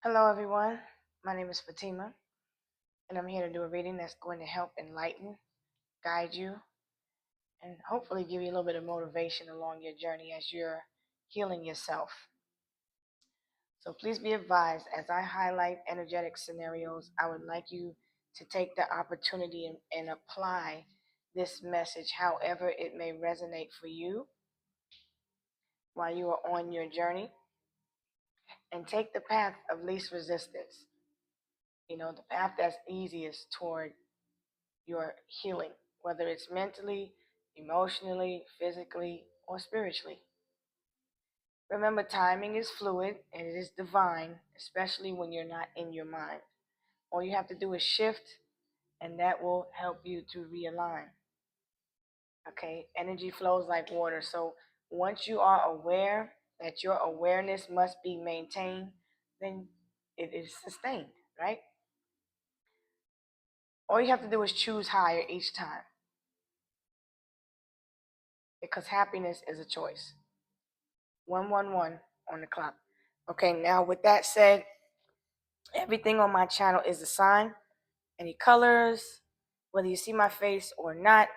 Hello, everyone. My name is Fatima, and I'm here to do a reading that's going to help enlighten, guide you, and hopefully give you a little bit of motivation along your journey as you're healing yourself. So please be advised, as I highlight energetic scenarios, I would like you to take the opportunity and apply this message however it may resonate for you while you are on your journey, and take the path of least resistance. The path that's easiest toward your healing, whether it's mentally, emotionally, physically, or spiritually. Remember, timing is fluid and it is divine, especially when you're not in your mind. All you have to do is shift, and that will help you to realign. Okay, energy flows like water. So once you are aware that your awareness must be maintained, then it is sustained, right? All you have to do is choose higher each time, because happiness is a choice. 111 on the clock. Okay, now with that said, everything on my channel is a sign. Any colors, whether you see my face or not,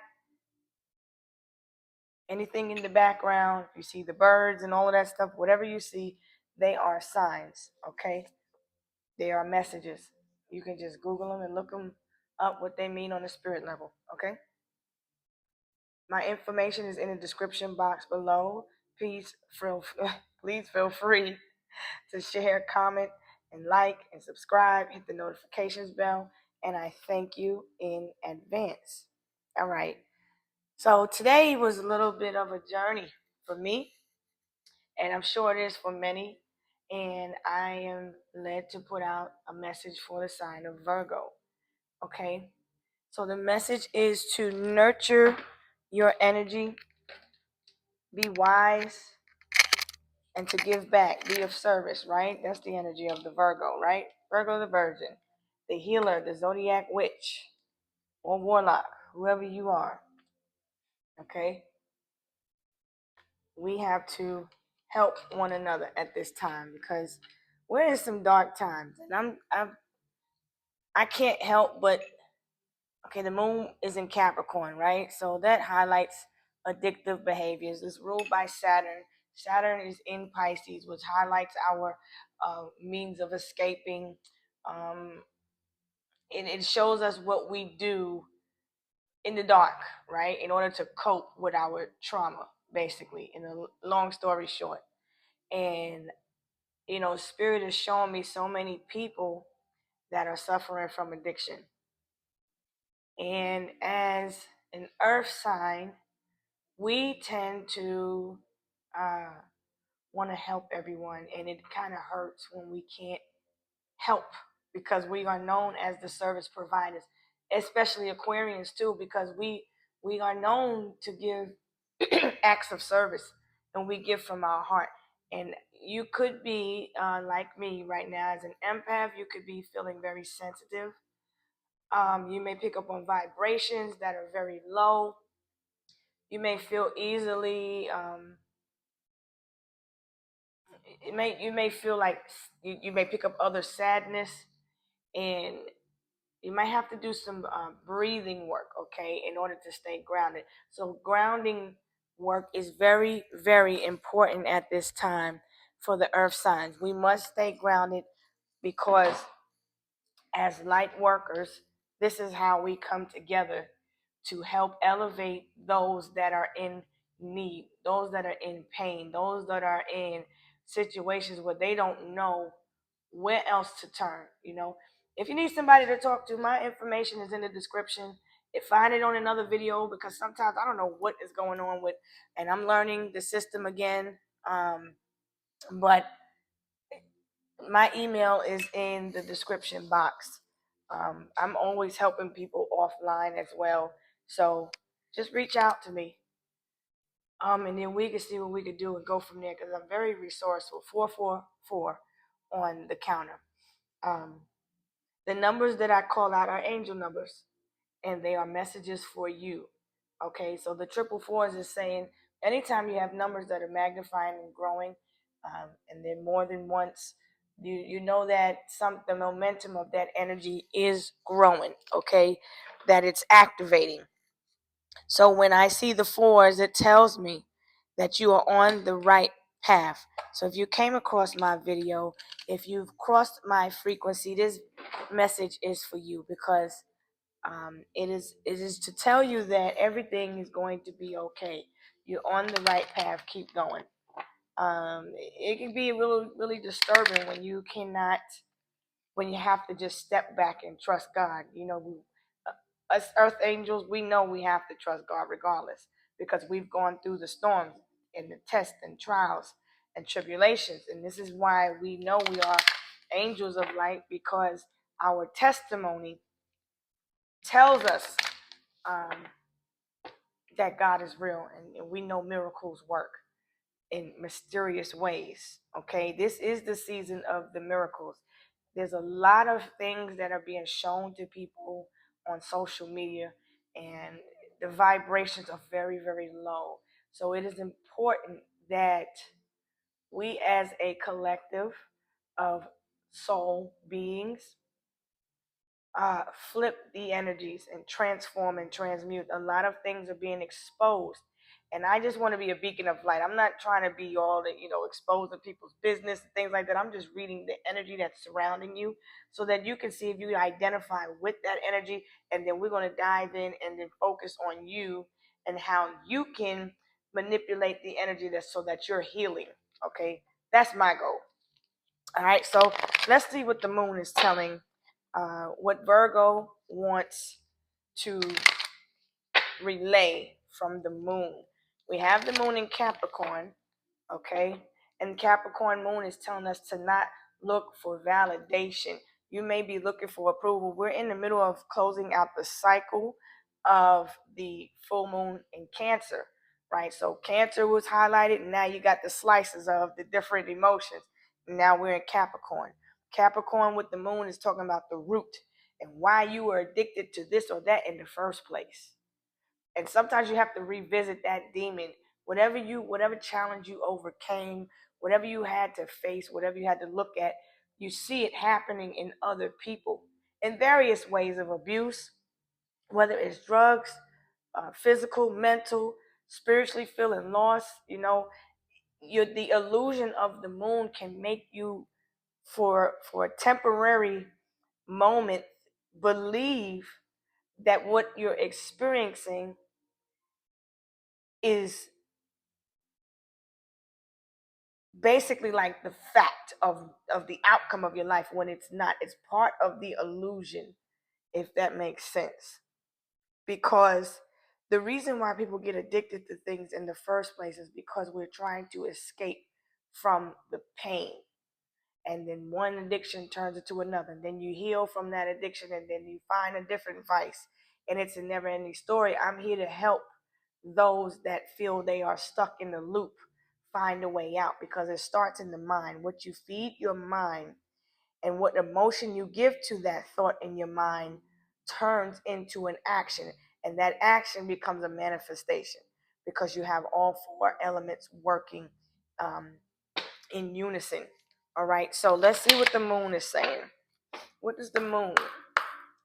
anything in the background, you see the birds and all of that stuff, whatever you see, they are signs, okay? They are messages. You can just Google them and look them up what they mean on the spirit level, okay? My information is in the description box below. Please feel free to share, comment, and like and subscribe. Hit the notifications bell, and I thank you in advance. All right. So today was a little bit of a journey for me, and I'm sure it is for many. And I am led to put out a message for the sign of Virgo. Okay. So the message is to nurture your energy, be wise, and to give back, be of service, right? That's the energy of the Virgo, right? Virgo the Virgin, the healer, the zodiac witch, or warlock, whoever you are, okay? We have to help one another at this time because we're in some dark times, and I can't help but, okay, the moon is in Capricorn, right? So that highlights addictive behaviors. It's ruled by Saturn. Saturn is in Pisces, which highlights our means of escaping. Um, and it shows us what we do in the dark, right? In order to cope with our trauma, basically, in a long story short. And, Spirit is showing me so many people that are suffering from addiction. And as an earth sign, we tend to uh, want to help everyone, and it kind of hurts when we can't help because we are known as the service providers, especially Aquarians too, because we are known to give acts of service, and we give from our heart. And you could be like me right now as an empath. You could be feeling very sensitive. You may pick up on vibrations that are very low. You may feel easily. You may feel like you may pick up other sadness, and you might have to do some breathing work, okay, in order to stay grounded. So grounding work is very, very important at this time for the earth signs. We must stay grounded because as light workers, this is how we come together to help elevate those that are in need, those that are in pain, those that are in situations where they don't know where else to turn. If you need somebody to talk to, my information is in the description. Find it on another video because sometimes I don't know what is going on with, and I'm learning the system again. But my email is in the description box. I'm always helping people offline as well. So just reach out to me. And then we can see what we could do and go from there because I'm very resourceful. 444 on the counter. Um, the numbers that I call out are angel numbers, and they are messages for you. Okay, so the triple fours is saying anytime you have numbers that are magnifying and growing, and then more than once, You know that the momentum of that energy is growing, okay? That it's activating. So when I see the fours, it tells me that you are on the right path. So if you came across my video, if you've crossed my frequency, this message is for you, because it is to tell you that everything is going to be okay. You're on the right path. Keep going. It can be really disturbing when you have to just step back and trust God. Us earth angels, we know we have to trust God regardless, because we've gone through the storms and the tests and trials and tribulations. And this is why we know we are angels of light, because our testimony tells us um, that God is real, and we know miracles work in mysterious ways. Okay, this is the season of the miracles. There's a lot of things that are being shown to people on social media, and the vibrations are very low. So it is important that we, as a collective of soul beings, flip the energies and transform and transmute. A lot of things are being exposed, and I just want to be a beacon of light. I'm not trying to be all that, exposing people's business and things like that. I'm just reading the energy that's surrounding you, so that you can see if you identify with that energy, and then we're going to dive in and then focus on you and how you can manipulate the energy, that's so that you're healing. Okay, that's my goal. All right, so let's see what the moon is telling, what Virgo wants to relay from the moon. We have the moon in Capricorn, okay? And Capricorn moon is telling us to not look for validation. You may be looking for approval. We're in the middle of closing out the cycle of the full moon in Cancer, right? So Cancer was highlighted, and now you got the slices of the different emotions. And now we're in Capricorn. Capricorn with the moon is talking about the root and why you were addicted to this or that in the first place. And sometimes you have to revisit that demon. Whatever challenge you overcame, whatever you had to face, whatever you had to look at, you see it happening in other people in various ways of abuse, whether it's drugs, physical, mental, spiritually feeling lost. The illusion of the moon can make you, for a temporary moment, believe that what you're experiencing is basically like the fact of the outcome of your life, when it's not. It's part of the illusion, if that makes sense. Because the reason why people get addicted to things in the first place is because we're trying to escape from the pain, and then one addiction turns into another, and then you heal from that addiction, and then you find a different vice, and it's a never ending story. I'm here to help those that feel they are stuck in the loop find a way out, because it starts in the mind. What you feed your mind and what emotion you give to that thought in your mind turns into an action, and that action becomes a manifestation, because you have all four elements working um, in unison. All right, so let's see what the moon is saying. What does the moon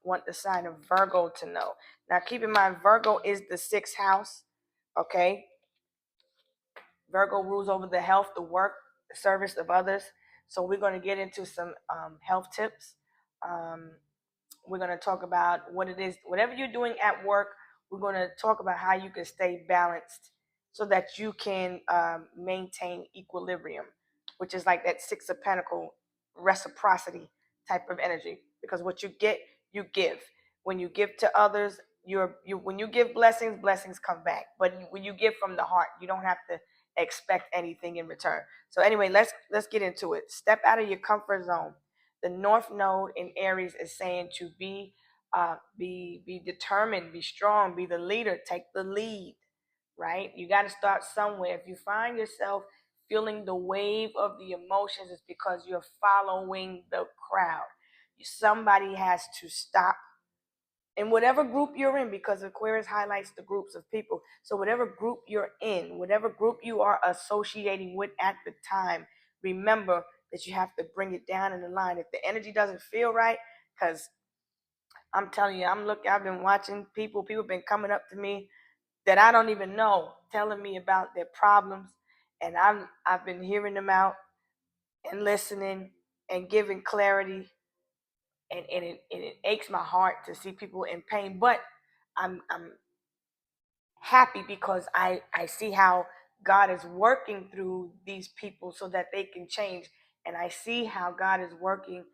want the sign of Virgo to know? Now, keep in mind, Virgo is the sixth house. Okay, Virgo rules over the health, the work, the service of others. So we're going to get into some health tips. Um, we're going to talk about what it is, whatever you're doing at work. We're going to talk about how you can stay balanced so that you can maintain equilibrium, which is like that Six of Pentacle reciprocity type of energy. Because what you get, you give. When you give to others, when you give blessings, blessings come back. But when you give from the heart, you don't have to expect anything in return. So anyway, let's get into it. Step out of your comfort zone. The North Node in Aries is saying to be determined, be strong, be the leader, take the lead. Right? You got to start somewhere. If you find yourself feeling the wave of the emotions, it's because you're following the crowd. Somebody has to stop in whatever group you're in, because Aquarius highlights the groups of people. So whatever group you're in, whatever group you are associating with at the time, remember, that you have to bring it down in the line. If the energy doesn't feel right, because I'm telling you, I've been watching people been coming up to me that I don't even know, telling me about their problems, and I've been hearing them out and listening and giving clarity, and it aches my heart to see people in pain. But I'm happy because I see how God is working through these people so that they can change, and I see how God is working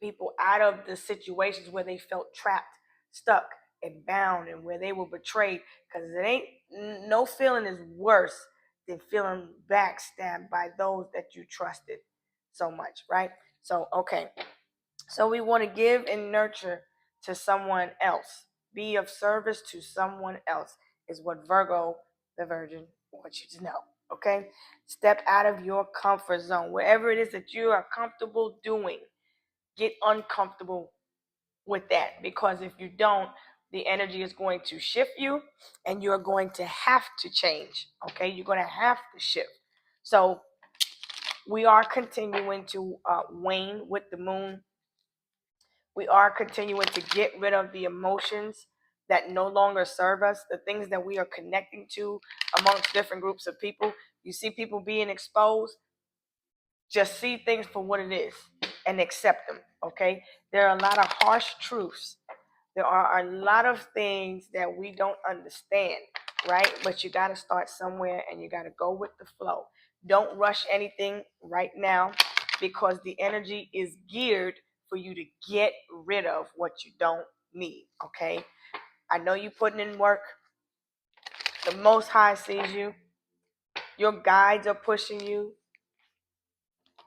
people out of the situations where they felt trapped, stuck, and bound, and where they were betrayed. Because it ain't no feeling is worse than feeling backstabbed by those that you trusted so much, right? So okay, so we want to give and nurture to someone else. Be of service to someone else is what Virgo, the Virgin, wants you to know. Okay? Step out of your comfort zone. Wherever it is that you are comfortable doing, get uncomfortable with that. Because if you don't, the energy is going to shift you and you're going to have to change. Okay? You're going to have to shift. So we are continuing to wane with the moon. We are continuing to get rid of the emotions that no longer serve us, the things that we are connecting to amongst different groups of people. You see people being exposed, just see things for what it is and accept them, okay? There are a lot of harsh truths. There are a lot of things that we don't understand, right? But you got to start somewhere and you got to go with the flow. Don't rush anything right now because the energy is geared for you to get rid of what you don't need, okay? I know you putting in work. The Most High sees you. Your guides are pushing you.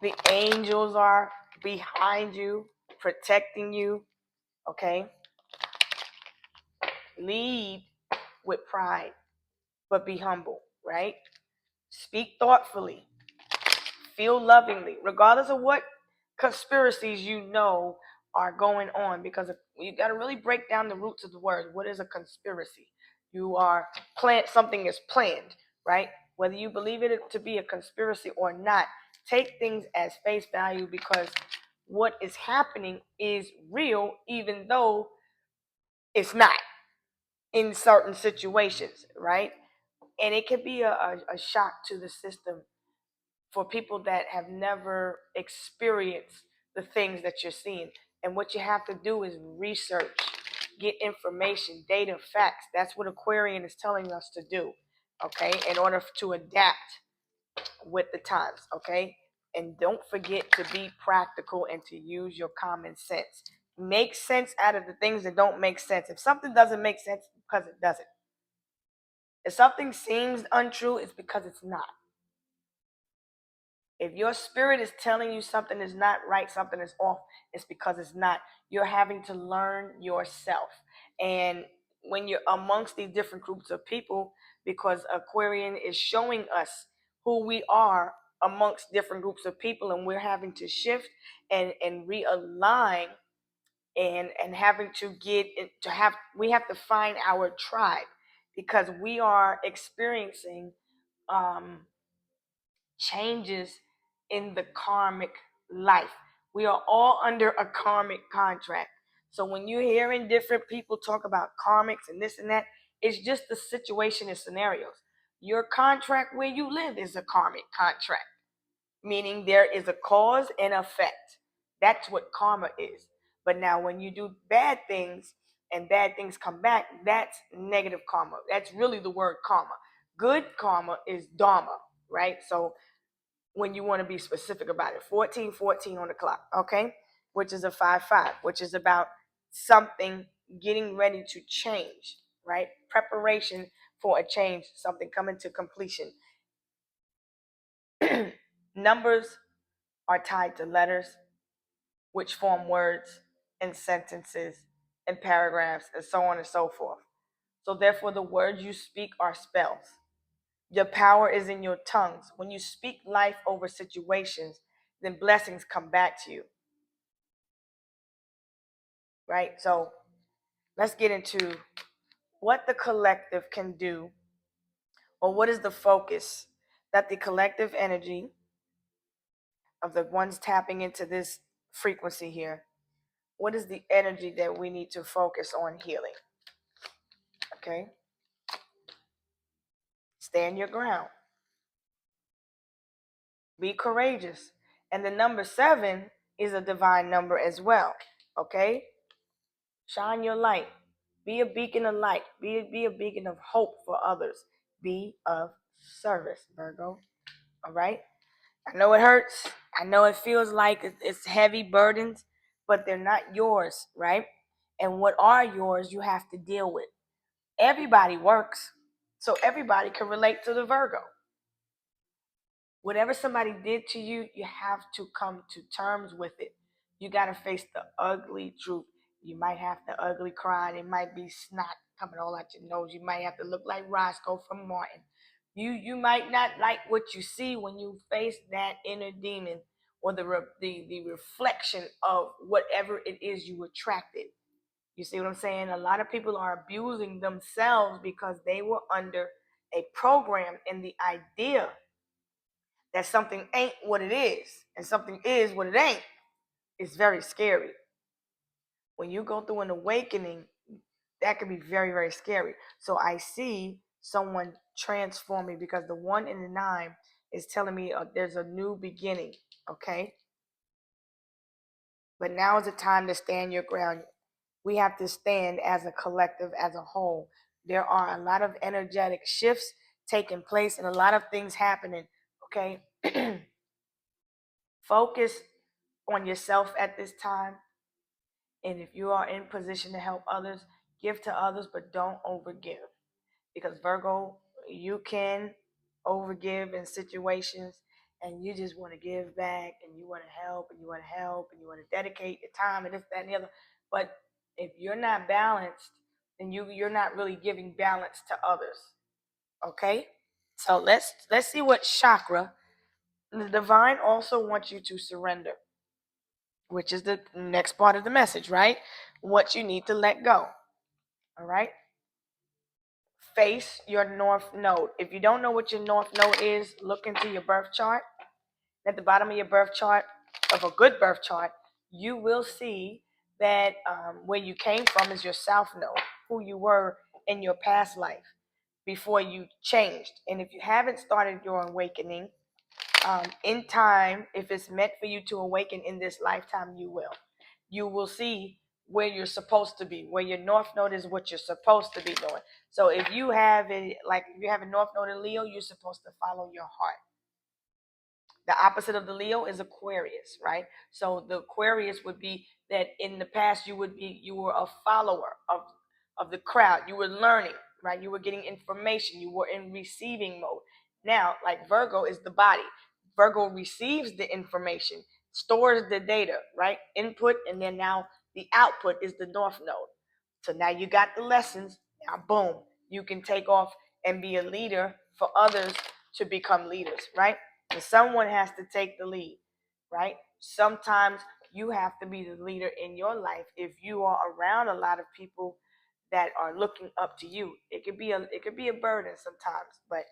The angels are behind you, protecting you, okay? Lead with pride, but be humble, right? Speak thoughtfully, feel lovingly, regardless of what conspiracies you know are going on, because you got to really break down the roots of the word. What is a conspiracy? You are something is planned, right? Whether you believe it to be a conspiracy or not, take things as face value because what is happening is real, even though it's not in certain situations, right? And it can be a shock to the system for people that have never experienced the things that you're seeing. And what you have to do is research, get information, data, facts. That's what Aquarian is telling us to do, okay, in order to adapt with the times, okay? And don't forget to be practical and to use your common sense. Make sense out of the things that don't make sense. If something doesn't make sense, it's because it doesn't. If something seems untrue, it's because it's not. If your spirit is telling you something is not right, something is off, it's because it's not. You're having to learn yourself. And when you're amongst these different groups of people, because Aquarian is showing us who we are amongst different groups of people, and we're having to shift and realign and having to get it to have we have to find our tribe because we are experiencing um changes in the karmic life. We are all under a karmic contract. So when you're hearing different people talk about karmics and this and that, it's just the situation and scenarios. Your contract where you live is a karmic contract, meaning there is a cause and effect. That's what karma is. But now when you do bad things and bad things come back, that's negative karma. That's really the word karma. Good karma is dharma, right? So when you want to be specific about it. 1414 on the clock, okay? Which is a 5-5, which is about something getting ready to change, right? Preparation for a change, something coming to completion. Numbers are tied to letters, which form words and sentences and paragraphs and so on and so forth. So therefore, the words you speak are spells. Your power is in your tongues. When you speak life over situations, then blessings come back to you. Right? So let's get into what the collective can do, or what is the focus that the collective energy of the ones tapping into this frequency here, what is the energy that we need to focus on healing? Okay? Stand your ground. Be courageous. And the number 7 is a divine number as well. Okay? Shine your light. Be a beacon of light. Be a beacon of hope for others. Be of service, Virgo. All right? I know it hurts. I know it feels like it's heavy burdens, but they're not yours, right? And what are yours, you have to deal with. Everybody works, so everybody can relate to the Virgo. Whatever somebody did to you, you have to come to terms with it. You got to face the ugly truth. You might have the ugly cry. It might be snot coming all out your nose. You might have to look like Roscoe from Martin. You might not like what you see when you face that inner demon or the reflection of whatever it is you attracted. You see what I'm saying? A lot of people are abusing themselves because they were under a program and the idea that something ain't what it is and something is what it ain't is very scary. When you go through an awakening, that can be very, very scary. So I see someone transforming because the 1 and the 9 is telling me there's a new beginning. Okay. But now is the time to stand your ground. We have to stand as a collective, as a whole. There are a lot of energetic shifts taking place and a lot of things happening. Okay. Focus on yourself at this time. And if you are in position to help others, give to others, but don't overgive. Because Virgo, you can overgive in situations and you just want to give back and you want to help and you want to help and you want to dedicate your time and this, that, and the other. But if you're not balanced, then you're not really giving balance to others. Okay? So let's see what chakra. The divine also wants you to surrender, which is the next part of the message, right? What you need to let go. All right? Face your north node. If you don't know what your north node is, look into your birth chart. At the bottom of your birth chart, of a good birth chart, you will see that where you came from is your south node, who you were in your past life before you changed. And if you haven't started your awakening, in time, if it's meant for you to awaken in this lifetime, you will. You will see where you're supposed to be, where your north node is what you're supposed to be doing. So if you have it, like if you have a north node in Leo, you're supposed to follow your heart. The opposite of the Leo is Aquarius, right? So the Aquarius would be that in the past you were a follower of the crowd. You were learning, right? You were getting information. You were in receiving mode. Now, like Virgo is the body. Virgo receives the information, stores the data, right? Input, and then now the output is the north node. So now you got the lessons. Now, boom, you can take off and be a leader for others to become leaders, right? And someone has to take the lead, right? Sometimes you have to be the leader in your life if you are around a lot of people that are looking up to you. It could be a burden sometimes, but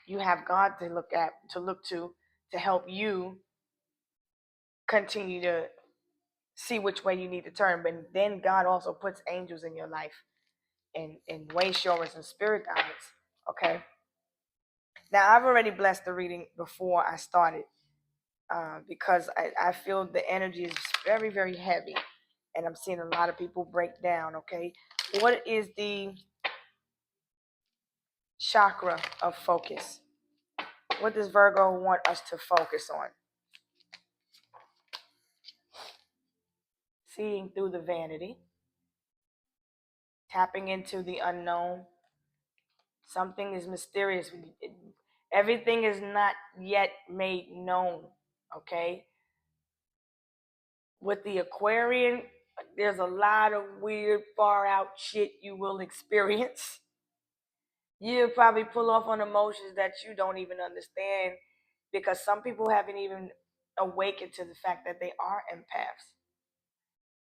you have God to look to help you continue to see which way you need to turn. But then God also puts angels in your life and way showers and spirit guides. Okay. Now I've already blessed the reading before I started. Because I feel the energy is very, very heavy. And I'm seeing a lot of people break down, okay? What is the chakra of focus? What does Virgo want us to focus on? Seeing through the vanity, tapping into the unknown. Something is mysterious. Everything is not yet made known, okay? With the Aquarian, there's a lot of weird, far out shit you will experience. You'll probably pull off on emotions that you don't even understand because some people haven't even awakened to the fact that they are empaths.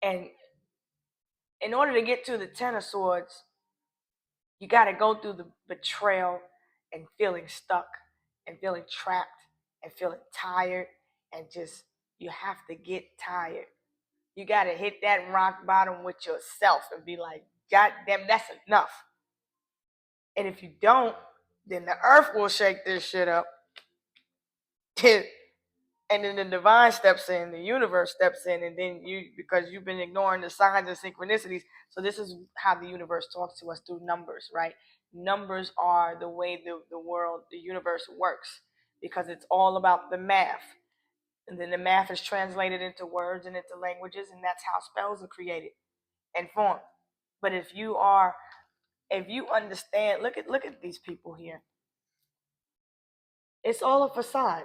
And in order to get to the Ten of Swords, you got to go through the betrayal and feeling stuck and feeling trapped. and feeling tired, and just, you have to get tired. You got to hit that rock bottom with yourself and be like, God damn, that's enough. And if you don't, then the earth will shake this shit up. And then the divine steps in, the universe steps in, and then because you've been ignoring the signs and synchronicities. So this is how the universe talks to us, through numbers, right? Numbers are the way the world, the universe works, because it's all about the math. And then the math is translated into words and into languages, and that's how spells are created and formed. But if you understand, look at these people here. It's all a facade.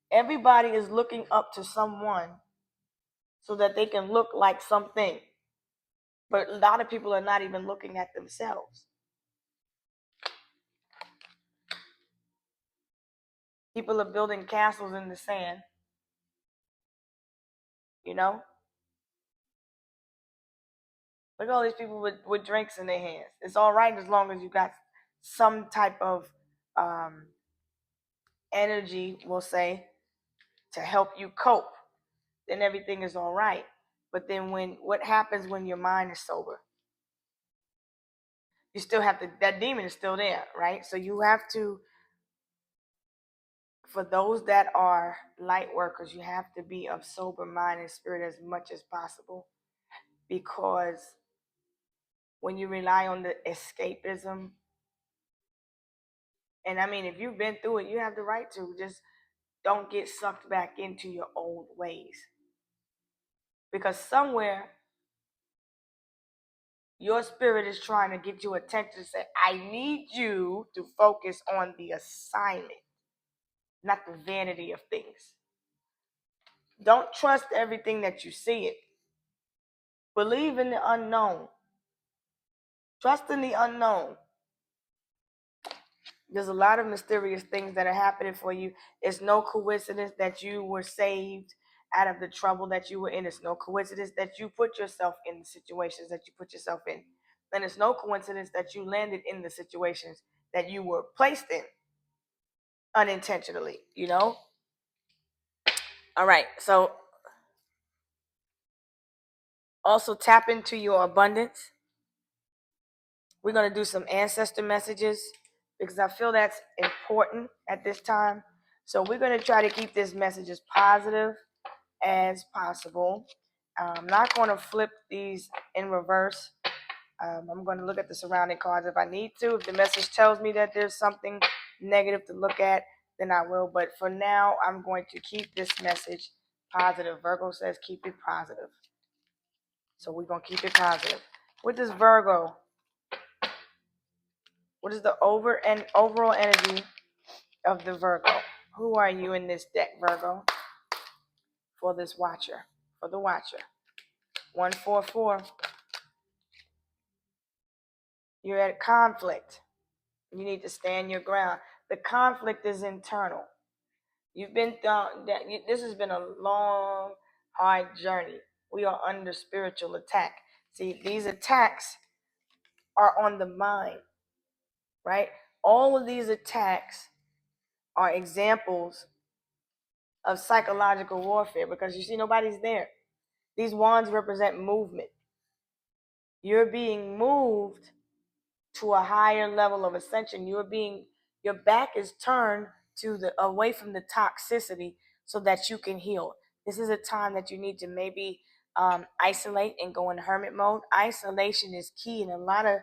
Everybody is looking up to someone so that they can look like something. But a lot of people are not even looking at themselves. People are building castles in the sand, you know? Look at all these people with drinks in their hands. It's all right as long as you got some type of um, energy, we'll say, to help you cope. Then everything is all right. But then what happens when your mind is sober? You still have to, that demon is still there, right? So you have to, for those that are light workers, you have to be of sober mind and spirit as much as possible, because when you rely on the escapism, and I mean, if you've been through it, you have the right to just don't get sucked back into your old ways, because somewhere your spirit is trying to get your attention to say, I need you to focus on the assignment, not the vanity of things. Don't trust everything that you see it. Believe in the unknown. Trust in the unknown. There's a lot of mysterious things that are happening for you. It's no coincidence that you were saved out of the trouble that you were in. It's no coincidence that you put yourself in the situations that you put yourself in. And it's no coincidence that you landed in the situations that you were placed in unintentionally, you know? All right. So also tap into your abundance. We're going to do some ancestor messages because I feel that's important at this time. So we're going to try to keep this message as positive as possible. I'm not going to flip these in reverse. I'm going to look at the surrounding cards if I need to. If the message tells me that there's something negative to look at, then I will. But for now, I'm going to keep this message positive. Virgo says keep it positive. So we're going to keep it positive. What does Virgo? What is the overall energy of the Virgo? Who are you in this deck, Virgo? For this watcher. For the watcher. 144. You're at conflict. You need to stand your ground. The conflict is internal. You've been through that. This has been a long, hard journey. We are under spiritual attack. See, these attacks are on the mind, right? All of these attacks are examples of psychological warfare, because you see, nobody's there. These wands represent movement. You're being moved to a higher level of ascension. Your back is turned to the away from the toxicity so that you can heal. This is a time that you need to maybe isolate and go in hermit mode. Isolation is key in a lot of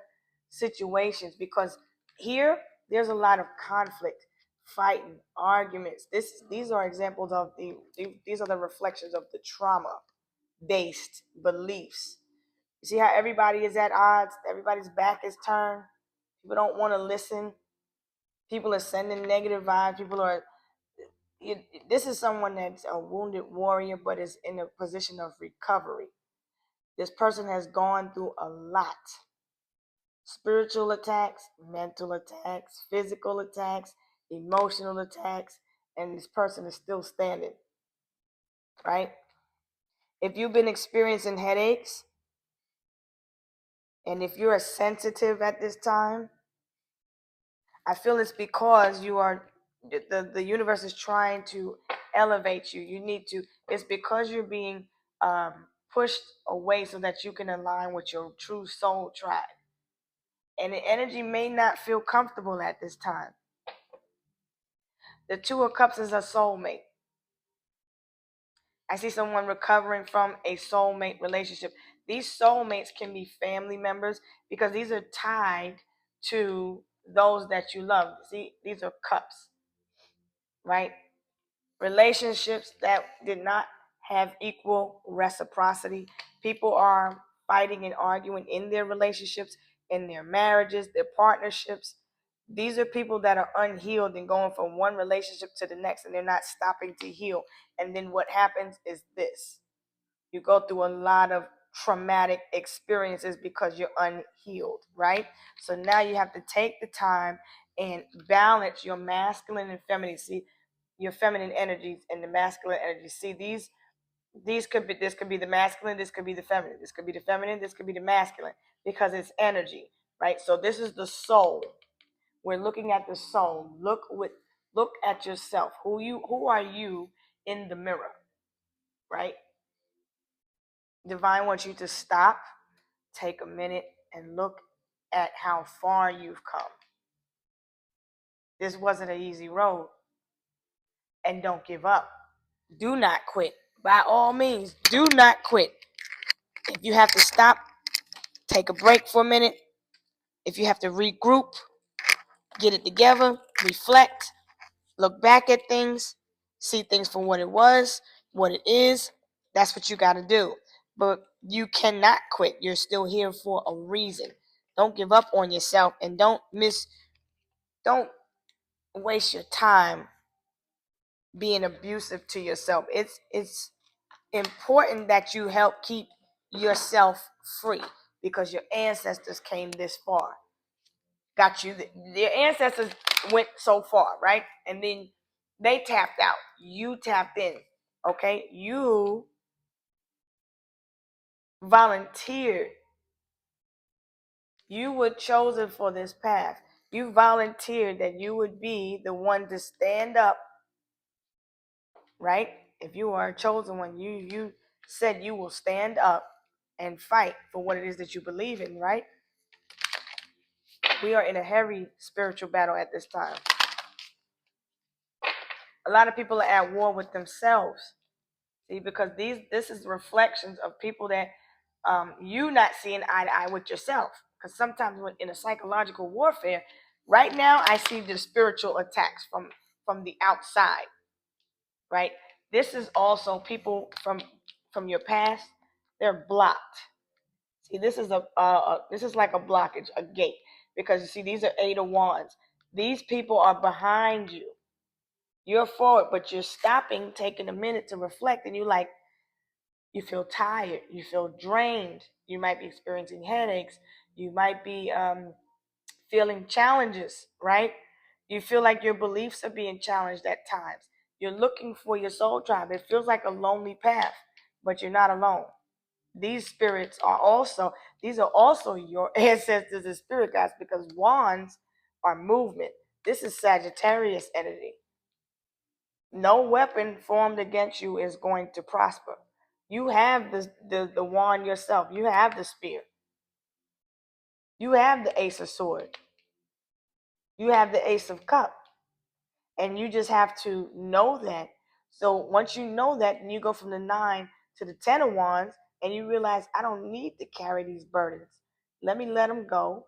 situations, because here there's a lot of conflict, fighting, arguments. These are examples of these are the reflections of the trauma based beliefs. You see how everybody is at odds? Everybody's back is turned. People don't want to listen. People are sending negative vibes. This is someone that's a wounded warrior, but is in a position of recovery. This person has gone through a lot. Spiritual attacks, mental attacks, physical attacks, emotional attacks, and this person is still standing, right? If you've been experiencing headaches, and if you're sensitive at this time, I feel it's because the universe is trying to elevate you. You need to. It's because you're being pushed away so that you can align with your true soul tribe. And the energy may not feel comfortable at this time. The Two of Cups is a soulmate. I see someone recovering from a soulmate relationship. These soulmates can be family members because these are tied to those that you love. See, these are cups, right? Relationships that did not have equal reciprocity. People are fighting and arguing in their relationships, in their marriages, their partnerships. These are people that are unhealed and going from one relationship to the next, and they're not stopping to heal. And then what happens is this: you go through a lot of traumatic experiences because you're unhealed, right? So now you have to take the time and balance your masculine and feminine. See, your feminine energies and the masculine energies. See, these could be, this could be the masculine, this could be the feminine, this could be the feminine, this could be the masculine, because it's energy, right? So this is the soul. We're looking at the soul. Look at yourself. Who are you in the mirror, right? Divine wants you to stop, take a minute, and look at how far you've come. This wasn't an easy road. And don't give up. Do not quit. By all means, do not quit. If you have to stop, take a break for a minute. If you have to regroup, get it together, reflect, look back at things, see things for what it was, what it is. That's what you got to do. But you cannot quit. You're still here for a reason. Don't give up on yourself, and don't waste your time being abusive to yourself. It's important that you help keep yourself free, because your ancestors came this far. Got you. Their ancestors went so far, right? And then they tapped out. You tapped in. Okay? You volunteered. You were chosen for this path. You volunteered that you would be the one to stand up, right? If you are a chosen one, you said you will stand up and fight for what it is that you believe in, right? We are in a heavy spiritual battle at this time. A lot of people are at war with themselves. See, because this is reflections of people that you not seeing eye to eye with yourself. Because sometimes when in a psychological warfare, right now I see the spiritual attacks from the outside, right? This is also people from your past. They're blocked. See, this is this is like a blockage, a gate, because you see these are 8 of Wands. These people are behind you. You're forward, but you're stopping, taking a minute to reflect, and you feel tired, you feel drained, you might be experiencing headaches, you might be feeling challenges, right? You feel like your beliefs are being challenged at times. You're looking for your soul tribe. It feels like a lonely path, but you're not alone. These spirits are also, these are also your ancestors and spirit guides, because wands are movement. This is Sagittarius energy. No weapon formed against you is going to prosper. You have the wand yourself. You have the spear. You have the ace of sword. You have the ace of cup. And you just have to know that. So once you know that, then you go from the 9 to the 10 of wands, and you realize, I don't need to carry these burdens. Let me let them go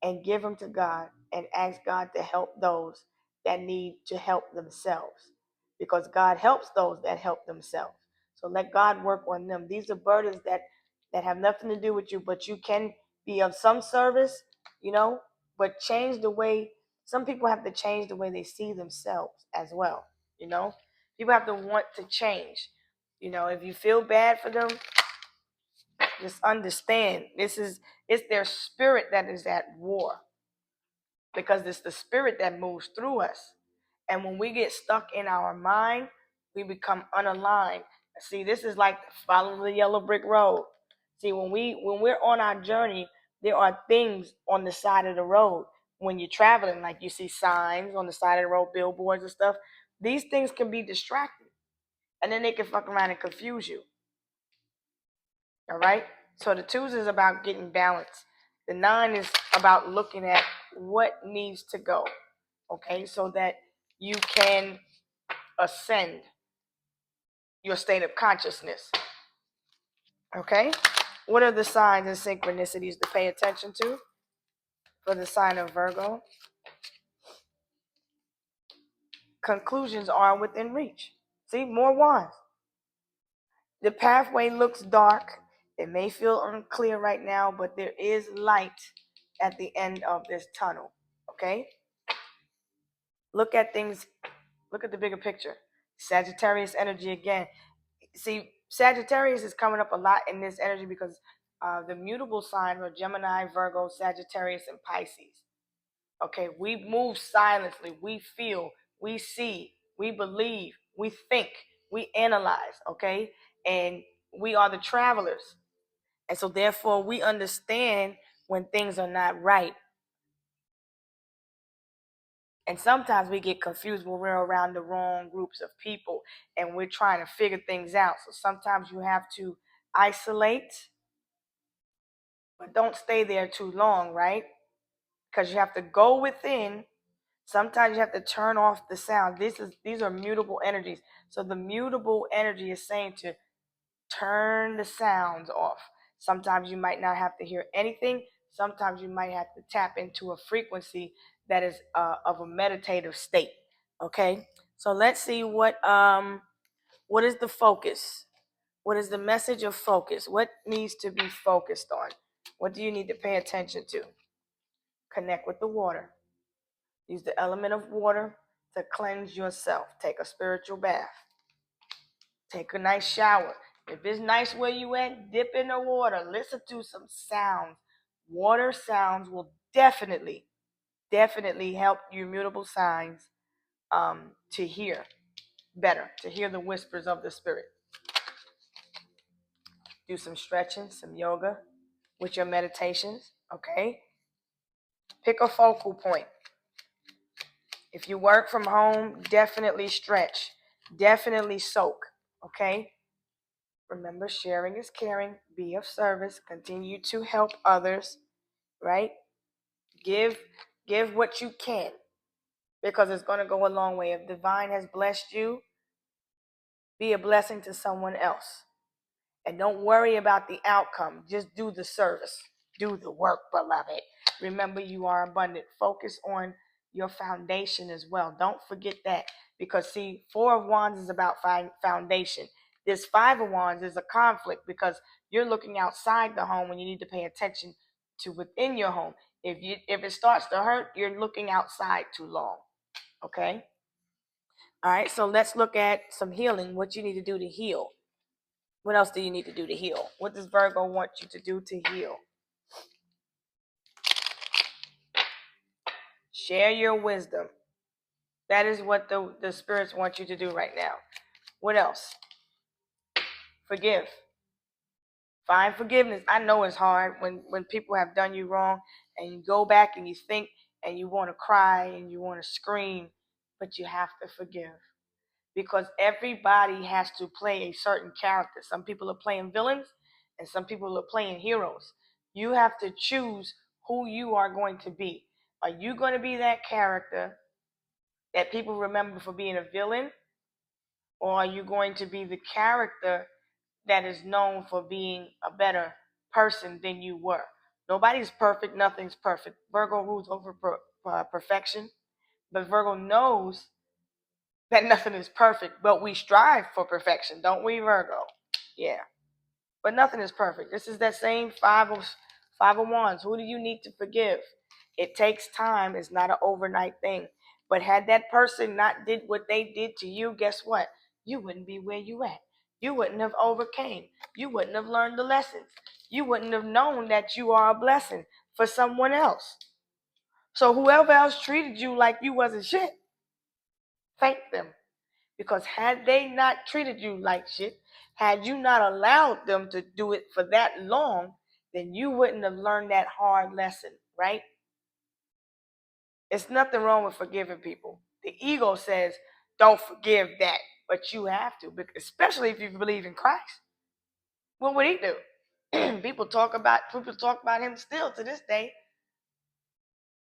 and give them to God, and ask God to help those that need to help themselves, because God helps those that help themselves. So let God work on them. These are burdens that have nothing to do with you, but you can be of some service, you know, but change the way. Some people have to change the way they see themselves as well, you know. People have to want to change. You know, if you feel bad for them, just understand it's their spirit that is at war, because it's the spirit that moves through us. And when we get stuck in our mind, we become unaligned. See, this is like following the yellow brick road. See, when we're on our journey, there are things on the side of the road. when you're traveling, like you see signs on the side of the road, billboards and stuff. These things can be distracting, and then they can fuck around and confuse you. All right. So the 2s is about getting balance. The 9 is about looking at what needs to go. Okay, so that you can ascend your state of consciousness. Okay. What are the signs and synchronicities to pay attention to for the sign of Virgo? Conclusions are within reach. See, more wands. The pathway looks dark. It may feel unclear right now, but there is light at the end of this tunnel. Okay? Look at things, look at the bigger picture. Sagittarius energy again. See, Sagittarius is coming up a lot in this energy because the mutable signs are Gemini, Virgo, Sagittarius, and Pisces. Okay, we move silently. We feel, we see, we believe, we think, we analyze. Okay, and we are the travelers. And so, therefore, we understand when things are not right. And sometimes we get confused when we're around the wrong groups of people and we're trying to figure things out. So sometimes you have to isolate, but don't stay there too long, right? Because you have to go within. Sometimes you have to turn off the sound. These are mutable energies. So the mutable energy is saying to turn the sounds off. Sometimes you might not have to hear anything. Sometimes you might have to tap into a frequency that is of a meditative state. Okay, so let's see what is the focus? What is the message of focus? What needs to be focused on? What do you need to pay attention to? Connect with the water. Use the element of water to cleanse yourself. Take a spiritual bath. Take a nice shower. If it's nice where you at, dip in the water. Listen to some sounds. Water sounds will definitely help your mutable signs to hear better, to hear the whispers of the spirit. Do some stretching, some yoga with your meditations, okay? Pick a focal point. If you work from home, definitely stretch. Definitely soak, okay? Remember, sharing is caring. Be of service. Continue to help others, right? Give what you can because it's going to go a long way. If divine has blessed you, be a blessing to someone else. And don't worry about the outcome. Just do the service. Do the work, beloved. Remember, you are abundant. Focus on your foundation as well. Don't forget that. Because, see, 4 of Wands is about foundation. This 5 of Wands is a conflict because you're looking outside the home when you need to pay attention to within your home. If it starts to hurt, you're looking outside too long. Okay? All right, so let's look at some healing, what you need to do to heal. What else do you need to do to heal? What does Virgo want you to do to heal? Share your wisdom. That is what the spirits want you to do right now. What else? Forgive. Find forgiveness. I know it's hard when people have done you wrong and you go back and you think and you want to cry and you want to scream, but you have to forgive. Because everybody has to play a certain character. Some people are playing villains and some people are playing heroes. You have to choose who you are going to be. Are you going to be that character that people remember for being a villain? Or are you going to be the character that is known for being a better person than you were? Nobody's perfect. Nothing's perfect. Virgo rules over perfection. But Virgo knows that nothing is perfect, but we strive for perfection, don't we, Virgo? Yeah. But nothing is perfect. This is that same five of wands. Who do you need to forgive? It takes time. It's not an overnight thing. But had that person not did what they did to you, guess what? You wouldn't be where you at. You wouldn't have overcame. You wouldn't have learned the lessons. You wouldn't have known that you are a blessing for someone else. So whoever else treated you like you wasn't shit, thank them. Because had they not treated you like shit, had you not allowed them to do it for that long, then you wouldn't have learned that hard lesson, right? It's nothing wrong with forgiving people. The ego says, don't forgive that, but you have to, especially if you believe in Christ. What would he do? People talk about him still to this day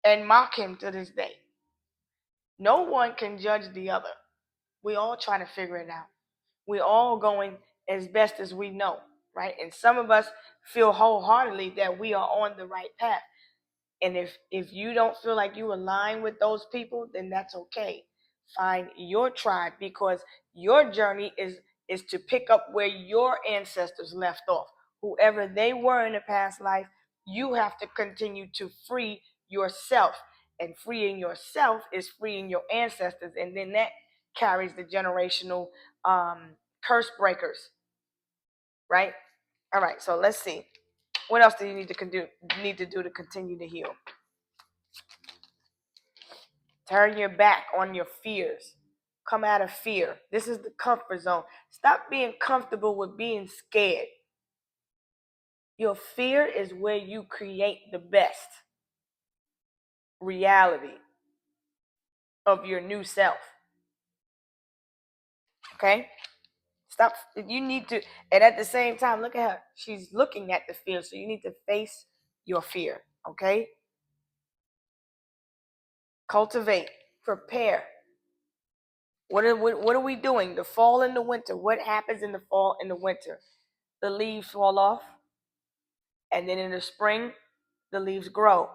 and mock him to this day. No one can judge the other. We all trying to figure it out. We all going as best as we know, right? And some of us feel wholeheartedly that we are on the right path. And if you don't feel like you align with those people, then that's okay. Find your tribe, because your journey is to pick up where your ancestors left off. Whoever they were in a past life, you have to continue to free yourself. And freeing yourself is freeing your ancestors, and then that carries the generational curse breakers, right? All right, so let's see. What else do you need to do to continue to heal? Turn your back on your fears. Come out of fear. This is the comfort zone. Stop being comfortable with being scared. Your fear is where you create the best reality of your new self. Okay? Stop. You need to, and at the same time, look at her. She's looking at the fear, so you need to face your fear. Okay? Cultivate, prepare. What are we doing? The fall and the winter. What happens in the fall and the winter? The leaves fall off, and then in the spring, the leaves grow.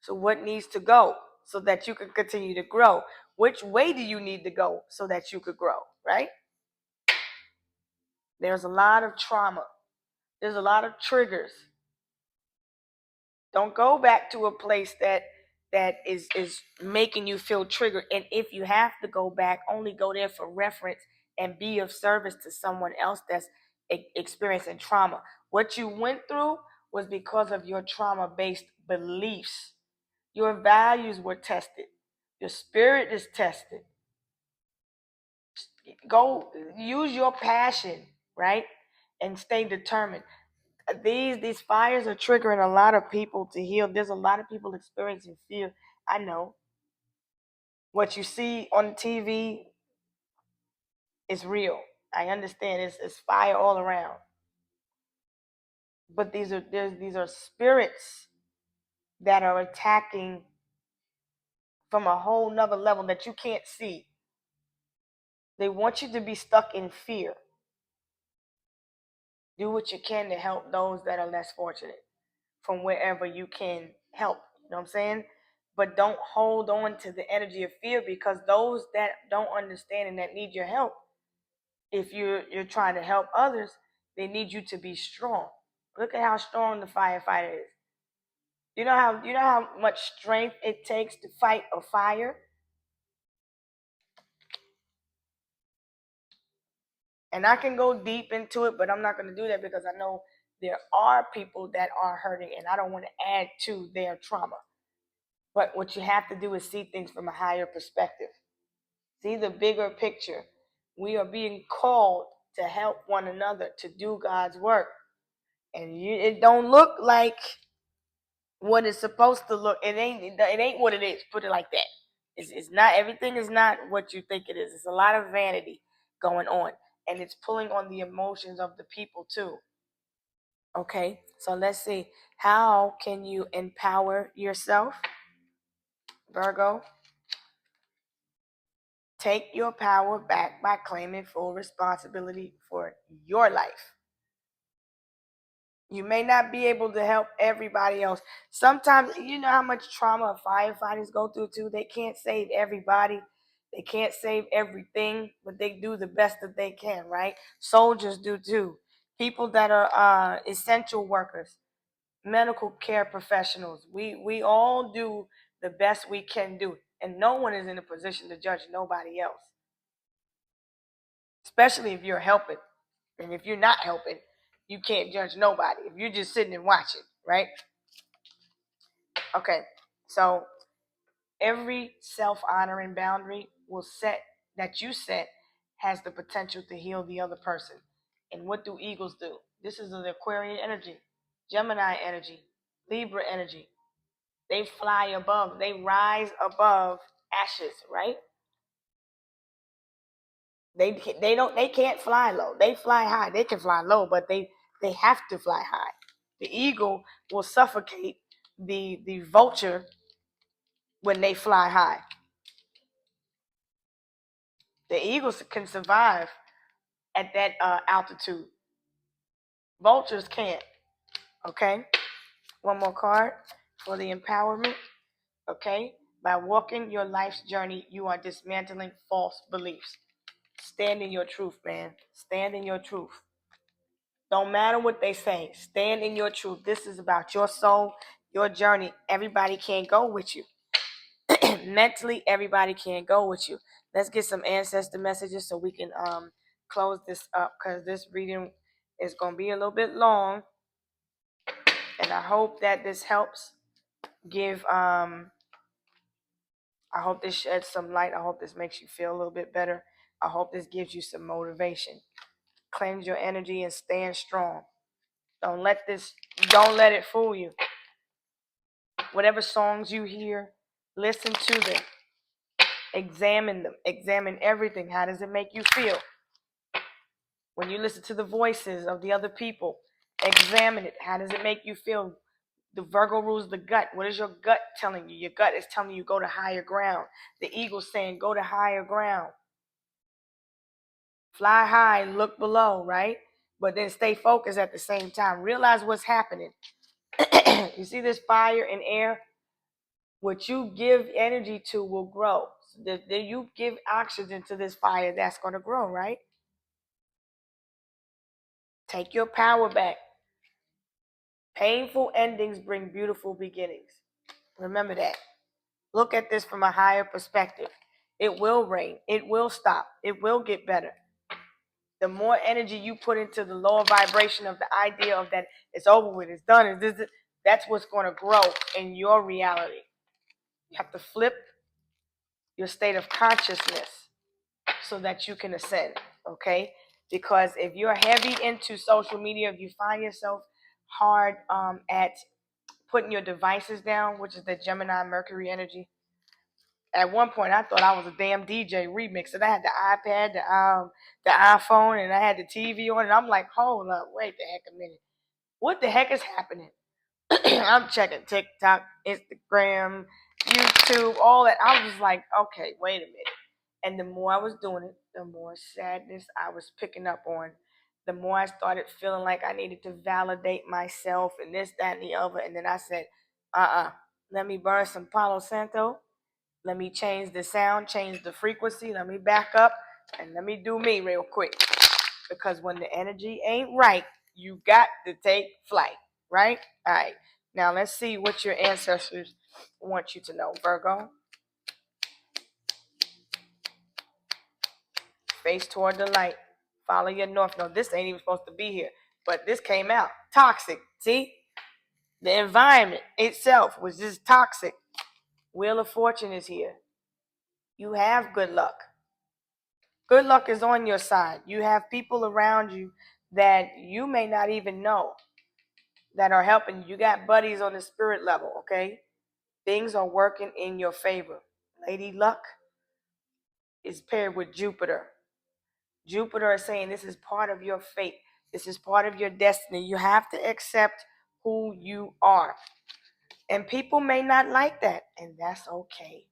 So what needs to go so that you can continue to grow? Which way do you need to go so that you could grow, right? There's a lot of trauma. There's a lot of triggers. Don't go back to a place that is making you feel triggered. And if you have to go back, only go there for reference and be of service to someone else that's experiencing trauma. What you went through was because of your trauma-based beliefs. Your values were tested. Your spirit is tested. Go use your passion, right? And stay determined. These fires are triggering a lot of people to heal. There's a lot of people experiencing fear. I know. What you see on TV is real. I understand it's fire all around. But these are spirits that are attacking from a whole nother level that you can't see. They want you to be stuck in fear. Do what you can to help those that are less fortunate from wherever you can help. You know what I'm saying? But don't hold on to the energy of fear, because those that don't understand and that need your help, if you're trying to help others, they need you to be strong. Look at how strong the firefighter is. You know how much strength it takes to fight a fire? And I can go deep into it, but I'm not going to do that because I know there are people that are hurting and I don't want to add to their trauma. But what you have to do is see things from a higher perspective. See the bigger picture. We are being called to help one another to do God's work. And it don't look like what it's supposed to look. It ain't what it is. Put it like that. It's not, everything is not what you think it is. It's a lot of vanity going on. And it's pulling on the emotions of the people too. Okay, so let's see. How can you empower yourself, Virgo? Take your power back by claiming full responsibility for your life. You may not be able to help everybody else. Sometimes, you know how much trauma firefighters go through too. They can't save everybody. They can't save everything, but they do the best that they can, right? Soldiers do too. People that are essential workers, medical care professionals. We all do the best we can do, and no one is in a position to judge nobody else, especially if you're helping. And if you're not helping, you can't judge nobody if you're just sitting and watching, right? Okay, so every self-honoring boundary will set that you set has the potential to heal the other person. And what do eagles do? This is the Aquarian energy, Gemini energy, Libra energy. They fly above. They rise above ashes, right? They can't fly low. They fly high. They can fly low, but they have to fly high. The eagle will suffocate the vulture when they fly high. The eagles can survive at that altitude. Vultures can't. Okay. One more card for the empowerment. Okay. By walking your life's journey, you are dismantling false beliefs. Stand in your truth, man. Stand in your truth. Don't matter what they say. Stand in your truth. This is about your soul, your journey. Everybody can't go with you. Mentally, everybody can't go with you. Let's get some ancestor messages so we can close this up, because this reading is going to be a little bit long. And I hope that this helps give I hope this sheds some light. I hope this makes you feel a little bit better. I hope this gives you some motivation. Cleanse your energy and stand strong. Don't let it fool you. Whatever songs you hear, listen to them. Examine them. Examine everything. How does it make you feel? When you listen to the voices of the other people, examine it. How does it make you feel? The Virgo rules the gut. What is your gut telling you? Your gut is telling you go to higher ground. The eagle's saying go to higher ground. Fly high, look below, right? But then stay focused at the same time. Realize what's happening. You see this fire and air? What you give energy to will grow. So you give oxygen to this fire, that's going to grow, right? Take your power back. Painful endings bring beautiful beginnings. Remember that. Look at this from a higher perspective. It will rain. It will stop. It will get better. The more energy you put into the lower vibration of the idea of that it's over with, it's done, that's what's going to grow in your reality. You have to flip your state of consciousness so that you can ascend, okay? Because if you're heavy into social media, if you find yourself hard at putting your devices down, which is the Gemini Mercury energy. At one point, I thought I was a damn DJ remixer. I had the iPad, the iPhone, and I had the TV on, and I'm like, hold up, wait the heck a minute. What the heck is happening? I'm checking TikTok, Instagram, YouTube, all that. I was like, okay, wait a minute. And the more I was doing it, the more sadness I was picking up on. The more I started feeling like I needed to validate myself and this, that, and the other. And then I said, let me burn some Palo Santo. Let me change the sound, change the frequency. Let me back up and let me do me real quick. Because when the energy ain't right, you got to take flight, right? All right. Now let's see what your ancestors want you to know, Virgo. Face toward the light. Follow your north. No, this ain't even supposed to be here, but this came out. Toxic. See? The environment itself was just toxic. Wheel of Fortune is here. You have good luck. Good luck is on your side. You have people around you that you may not even know that are helping you. You got buddies on the spirit level, okay? Things are working in your favor. Lady Luck is paired with Jupiter. Jupiter is saying this is part of your fate. This is part of your destiny. You have to accept who you are. And people may not like that, and that's okay.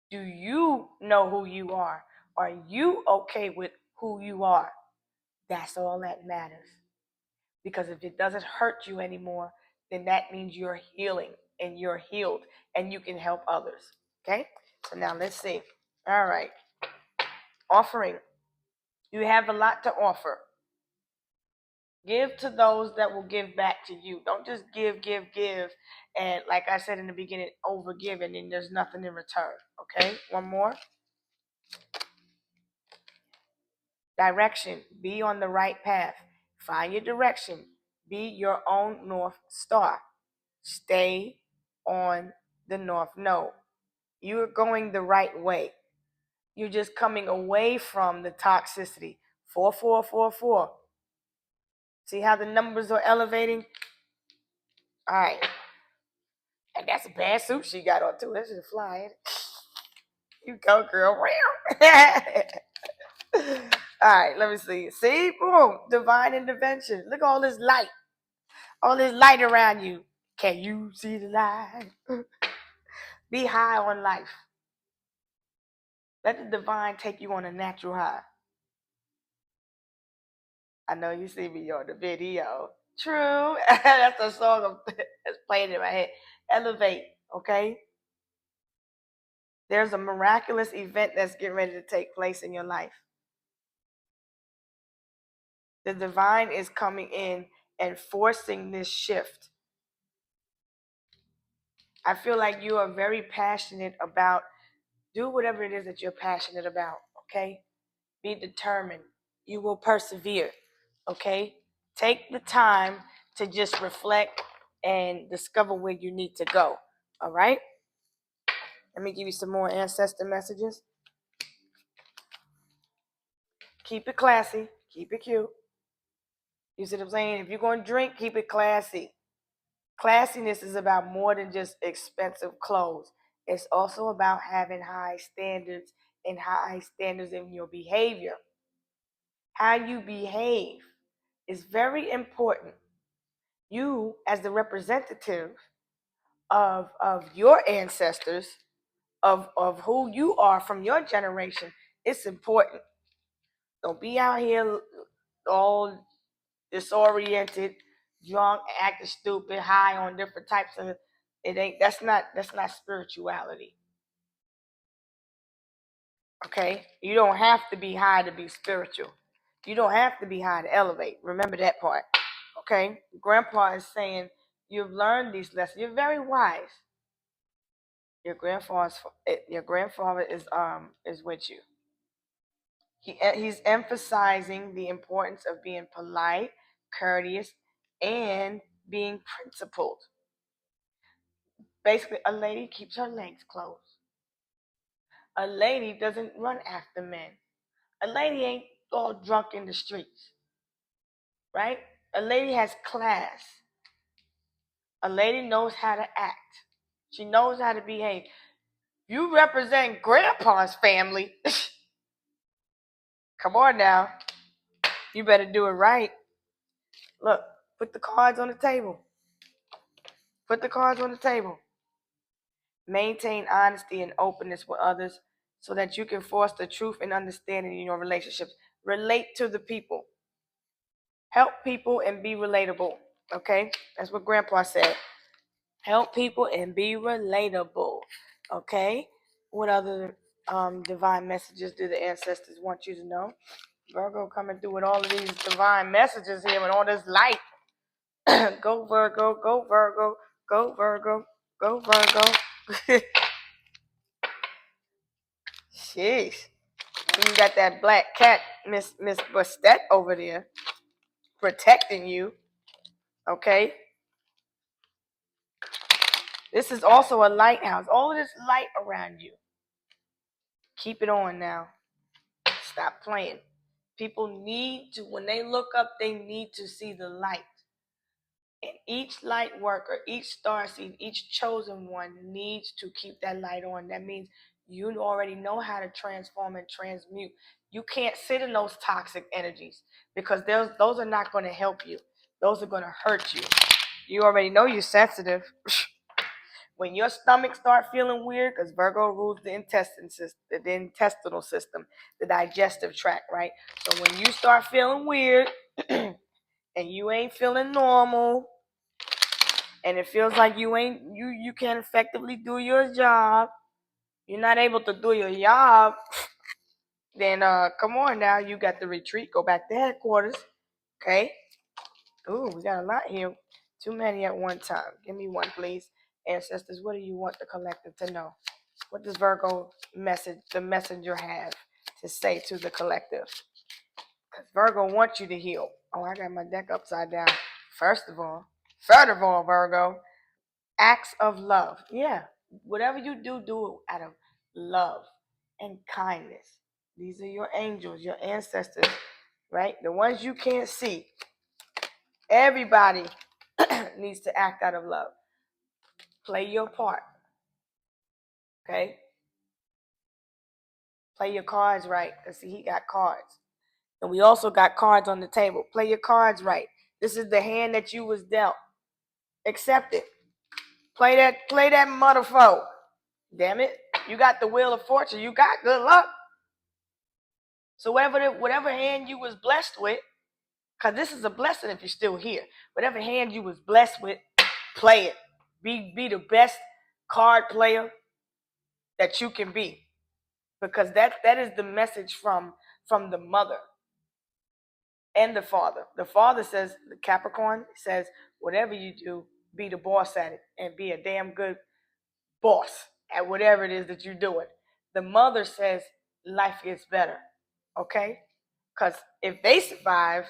Do you know who you are? Are you okay with who you are? That's all that matters. Because if it doesn't hurt you anymore, then that means you're healing and you're healed and you can help others. Okay? So now let's see. All right. Offering. You have a lot to offer. Give to those that will give back to you. Don't just give, and like I said in the beginning, overgive, and then there's nothing in return. Okay? One more. Direction. Be on the right path. Find your direction. Be your own North Star. Stay on the North Node. You are going the right way. You're just coming away from the toxicity. 4444. See how the numbers are elevating? All right. And that's a bad suit she got on too. That's just flying. You go, girl. All right, let me see. See, boom, divine intervention. Look at all this light around you. Can you see the light? Be high on life. Let the divine take you on a natural high. I know you see me on the video. True. That's the song that's playing in my head. Elevate, okay? There's a miraculous event that's getting ready to take place in your life. The divine is coming in and forcing this shift. I feel like you are very passionate about, do whatever it is that you're passionate about, okay? Be determined. You will persevere, okay? Take the time to just reflect and discover where you need to go, all right? Let me give you some more ancestor messages. Keep it classy. Keep it cute. You see what I'm saying? If you're going to drink, keep it classy. Classiness is about more than just expensive clothes. It's also about having high standards and high standards in your behavior. How you behave is very important. You, as the representative of your ancestors, of who you are from your generation, it's important. Don't be out here all disoriented, drunk, acting stupid, high on different types of it ain't that's not spirituality. Okay? You don't have to be high to be spiritual. You don't have to be high to elevate. Remember that part. Okay? Grandpa is saying you've learned these lessons. You're very wise. Your grandfather is with you. He's emphasizing the importance of being polite, courteous, and being principled. Basically, a lady keeps her legs closed. A lady doesn't run after men. A lady ain't all drunk in the streets, right? A lady has class. A lady knows how to act. She knows how to behave. You represent grandpa's family. Come on now. You better do it right. Look, put the cards on the table. Put the cards on the table. Maintain honesty and openness with others so that you can foster truth and understanding in your relationships. Relate to the people. Help people and be relatable. Okay? That's what Grandpa said. Help people and be relatable. Okay? What other divine messages do the ancestors want you to know? Virgo coming through with all of these divine messages here and all this light. Go Virgo, go Virgo, go Virgo, go Virgo. Sheesh. You got that black cat, Miss Bastet over there, protecting you. Okay? This is also a lighthouse. All of this light around you. Keep it on now. Stop playing. People need to, when they look up, they need to see the light. And each light worker, each star seed, each chosen one needs to keep that light on. That means you already know how to transform and transmute. You can't sit in those toxic energies because those are not going to help you. Those are going to hurt you. You already know you're sensitive. When your stomach start feeling weird, because Virgo rules the intestinal system, the digestive tract, right? So when you start feeling weird and you ain't feeling normal, and it feels like you can't effectively do your job, you're not able to do your job, then come on now, you got to retreat, go back to headquarters, okay? Ooh, we got a lot here. Too many at one time. Give me one, please. Ancestors, what do you want the collective to know? What does Virgo the messenger have to say to the collective? Because Virgo wants you to heal. Oh, I got my deck upside down. First of all, Virgo, acts of love. Yeah, whatever you do, do it out of love and kindness. These are your angels, your ancestors, right? The ones you can't see. Everybody needs to act out of love. Play your part. Okay? Play your cards right. Because see, he got cards. And we also got cards on the table. Play your cards right. This is the hand that you was dealt. Accept it. Play that motherfucker. Damn it. You got the wheel of fortune. You got good luck. So whatever hand you was blessed with, because this is a blessing if you're still here. Whatever hand you was blessed with, play it. Be the best card player that you can be. Because that is the message from the mother and the father. The father says, the Capricorn says, whatever you do, be the boss at it and be a damn good boss at whatever it is that you're doing. The mother says, life gets better. Okay? Because if they survive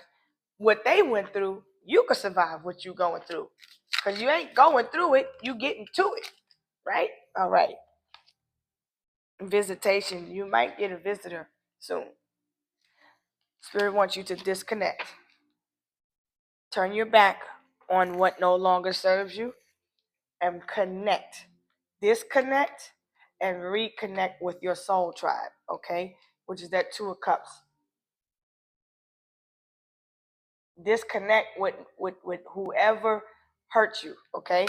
what they went through, you can survive what you're going through. Because you ain't going through it, you getting to it. Right? All right. Visitation. You might get a visitor soon. Spirit wants you to disconnect. Turn your back on what no longer serves you and connect. Disconnect and reconnect with your soul tribe, okay? Which is that Two of Cups. Disconnect with whoever hurt you, okay?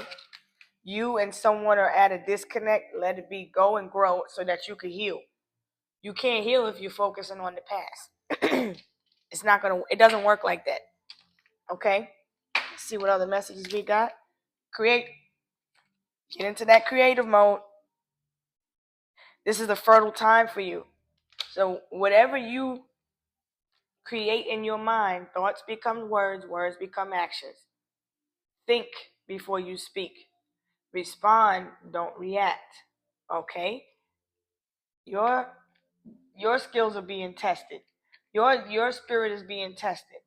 You and someone are at a disconnect. Let it be. Go and grow so that you can heal. You can't heal if you're focusing on the past. It doesn't work like that. Okay? Let's see what other messages we got. Get into that creative mode. This is a fertile time for you. So whatever you create in your mind, thoughts become words, words become actions. Think before you speak. Respond, don't react. Okay? Your skills are being tested. Your spirit is being tested.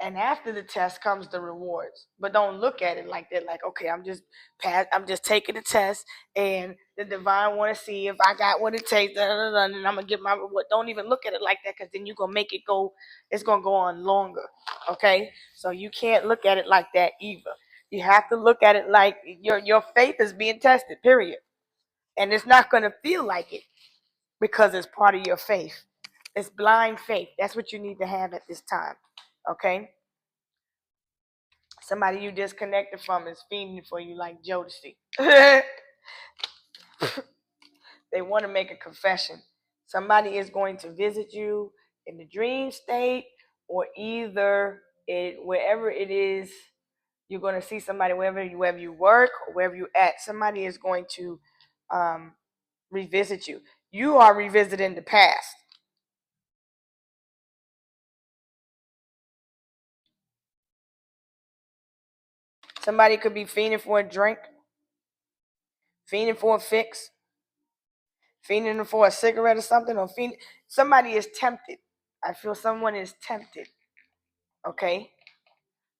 And after the test comes the rewards. But don't look at it like that, like, okay, I'm just taking the test and the divine want to see if I got what it takes, and I'm gonna get my reward. Don't even look at it like that, because then you're gonna make it go, it's gonna go on longer. Okay? So you can't look at it like that either. You have to look at it like your faith is being tested, period. And it's not gonna feel like it because it's part of your faith. It's blind faith. That's what you need to have at this time. Okay? Somebody you disconnected from is feeding for you like Jodeci. They want to make a confession. Somebody is going to visit you in the dream state, or either wherever it is, you're going to see somebody wherever you work or wherever you at. Somebody is going to revisit you. You are revisiting the past. Somebody could be fiending for a drink, fiending for a fix, fiending for a cigarette or something, or somebody is tempted. I feel someone is tempted. Okay?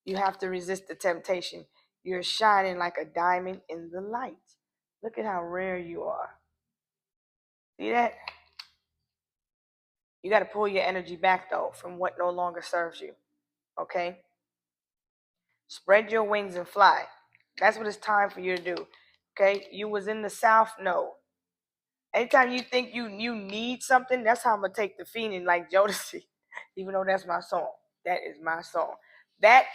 You have to resist the temptation. You're shining like a diamond in the light. Look at how rare you are. See that? You got to pull your energy back, though, from what no longer serves you. Okay? Spread your wings and fly. That's what it's time for you to do. Okay? You was in the South Node. Anytime you think you need something, that's how I'm going to take the fiending like Jodeci. Even though that's my song. That is my song. That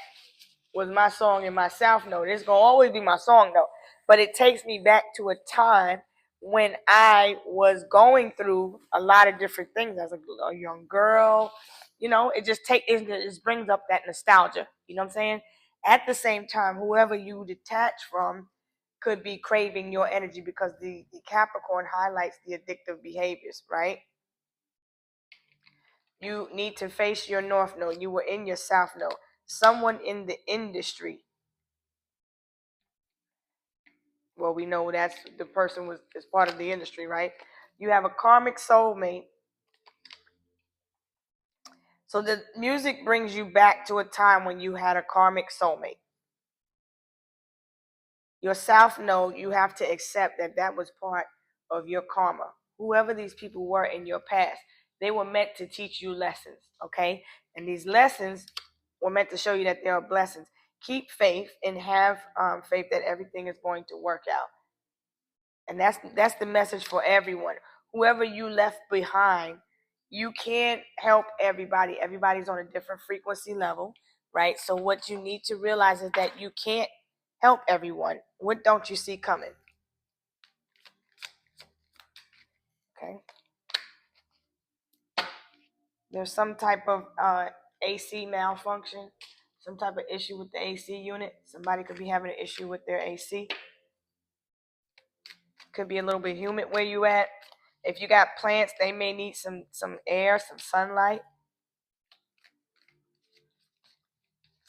was my song in my South Node. It's going to always be my song, though. But it takes me back to a time when I was going through a lot of different things as a young girl. You know, it just brings up that nostalgia. You know what I'm saying? At the same time, whoever you detach from could be craving your energy, because the Capricorn highlights the addictive behaviors, right? You need to face your North Node. You were in your South Node. Someone in the industry, well, we know that's the person is part of the industry, right? You have a karmic soulmate. So the music brings you back to a time when you had a karmic soulmate. Your South Node, you have to accept that was part of your karma. Whoever these people were in your past, they were meant to teach you lessons, okay? And these lessons were meant to show you that there are blessings. keep faith and have faith that everything is going to work out. And that's the message for everyone. Whoever you left behind, you can't help everybody. Everybody's on a different frequency level, right? So what you need to realize is that you can't help everyone. What don't you see coming? Okay. There's some type of AC malfunction, some type of issue with the AC unit. Somebody could be having an issue with their AC. Could be a little bit humid where you at. If you got plants, they may need some air, some sunlight.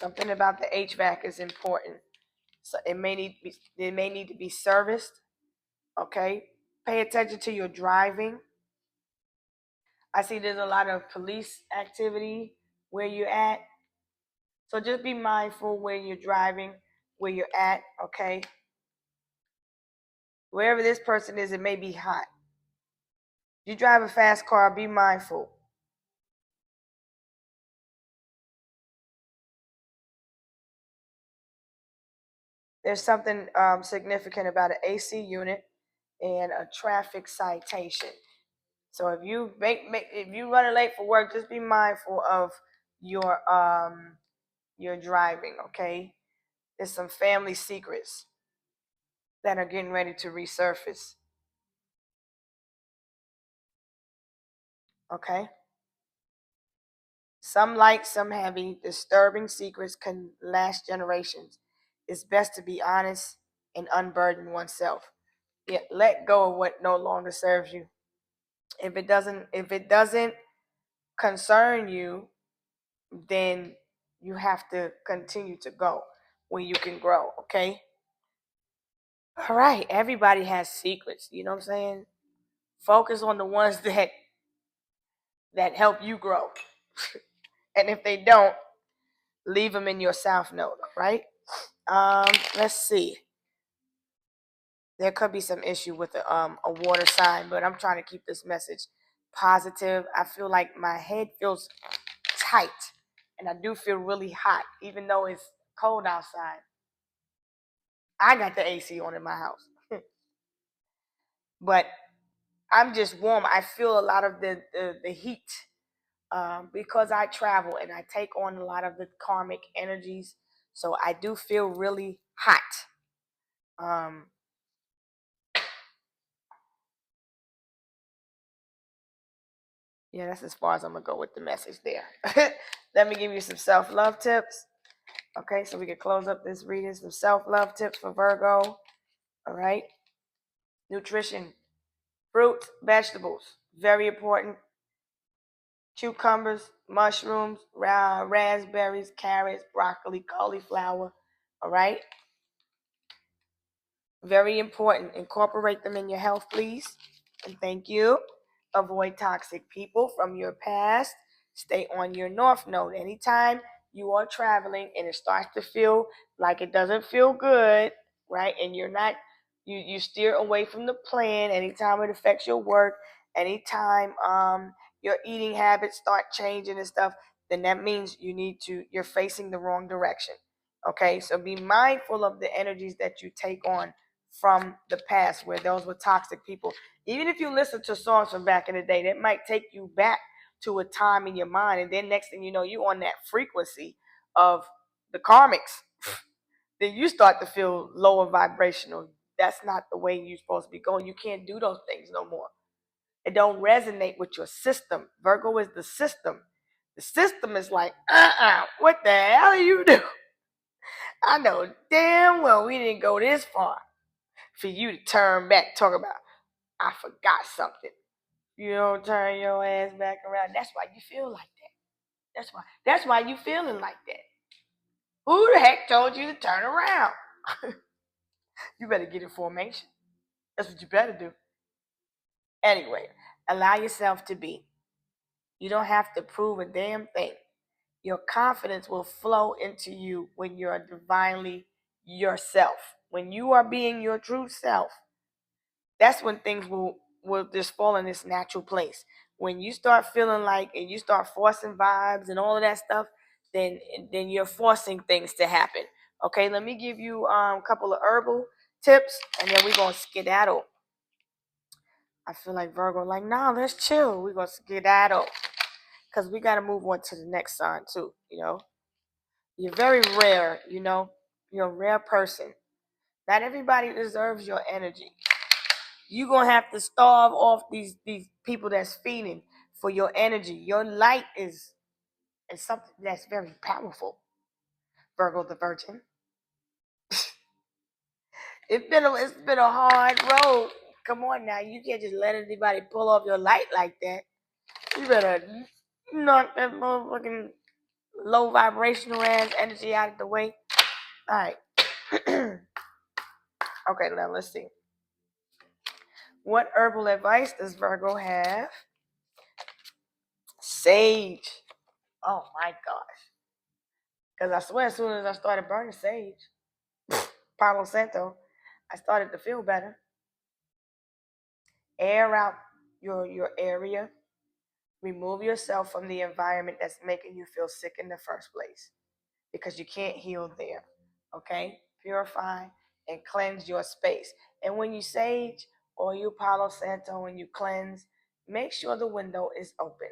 Something about the HVAC is important. So it may need to be serviced. Okay. Pay attention to your driving. I see there's a lot of police activity where you're at. So just be mindful when you're driving, where you're at, okay? Wherever this person is, it may be hot. You drive a fast car, be mindful. There's something significant about an AC unit and a traffic citation. So if you if you running late for work, just be mindful of your driving, okay? There's some family secrets that are getting ready to resurface. Okay? Some light, some heavy, disturbing secrets can last generations. It's best to be honest and unburden oneself. Yeah, let go of what no longer serves you. If it doesn't concern you, then you have to continue to go where you can grow, okay? All right, everybody has secrets, you know what I'm saying? Focus on the ones that help you grow. And if they don't, leave them in your south node, right? Let's see. There could be some issue with a water sign, but I'm trying to keep this message positive. I feel like my head feels tight, and I do feel really hot, even though it's cold outside. I got the AC on in my house, but I'm just warm. I feel a lot of the heat because I travel and I take on a lot of the karmic energies. So I do feel really hot. Um, yeah, that's as far as I'm gonna go with the message there. Let me give you some self-love tips. Okay, so we can close up this reading. Some self-love tips for Virgo. All right. Nutrition, fruits, vegetables, very important. Cucumbers, mushrooms, raspberries, carrots, broccoli, cauliflower. All right. Very important. Incorporate them in your health, please. And thank you. Avoid toxic people from your past. Stay on your north node. Anytime you are traveling and it starts to feel like it doesn't feel good, right? And you're not, you steer away from the plan. Anytime it affects your work, anytime your eating habits start changing and stuff, then that means you're facing the wrong direction. Okay, so be mindful of the energies that you take on from the past where those were toxic people. Even if you listen to songs from back in the day, that might take you back to a time in your mind. And then next thing you know, you're on that frequency of the karmics. Then you start to feel lower vibrational. That's not the way you're supposed to be going. You can't do those things no more. It don't resonate with your system. Virgo is the system. The system is like, what the hell are you doing? I know damn well we didn't go this far for you to turn back, talk about, I forgot something. You don't turn your ass back around. That's why you feel like that. That's why you feeling like that. Who the heck told you to turn around? You better get in formation. That's what you better do. Anyway, allow yourself to be. You don't have to prove a damn thing. Your confidence will flow into you when you're divinely yourself. When you are being your true self, that's when things will just fall in this natural place. When you start feeling like and you start forcing vibes and all of that stuff, then you're forcing things to happen. Okay, let me give you a couple of herbal tips, and then we're gonna skedaddle. I feel like Virgo, like, nah, let's chill. We're gonna skedaddle because we gotta move on to the next sign too. You're very rare. You're a rare person. Not everybody deserves your energy. You're gonna have to starve off these people that's feeding for your energy. Your light is something that's very powerful. Virgo the Virgin. It's been a hard road. Come on now, you can't just let anybody pull off your light like that. You better knock that motherfucking low vibrational ass energy out of the way. All right. Okay, now let's see. What herbal advice does Virgo have? Sage. Oh my gosh. Because I swear, as soon as I started burning sage, Palo Santo, I started to feel better. Air out your area. Remove yourself from the environment that's making you feel sick in the first place because you can't heal there. Okay? Purify and cleanse your space. And when you sage or you Palo Santo and you cleanse, make sure the window is open.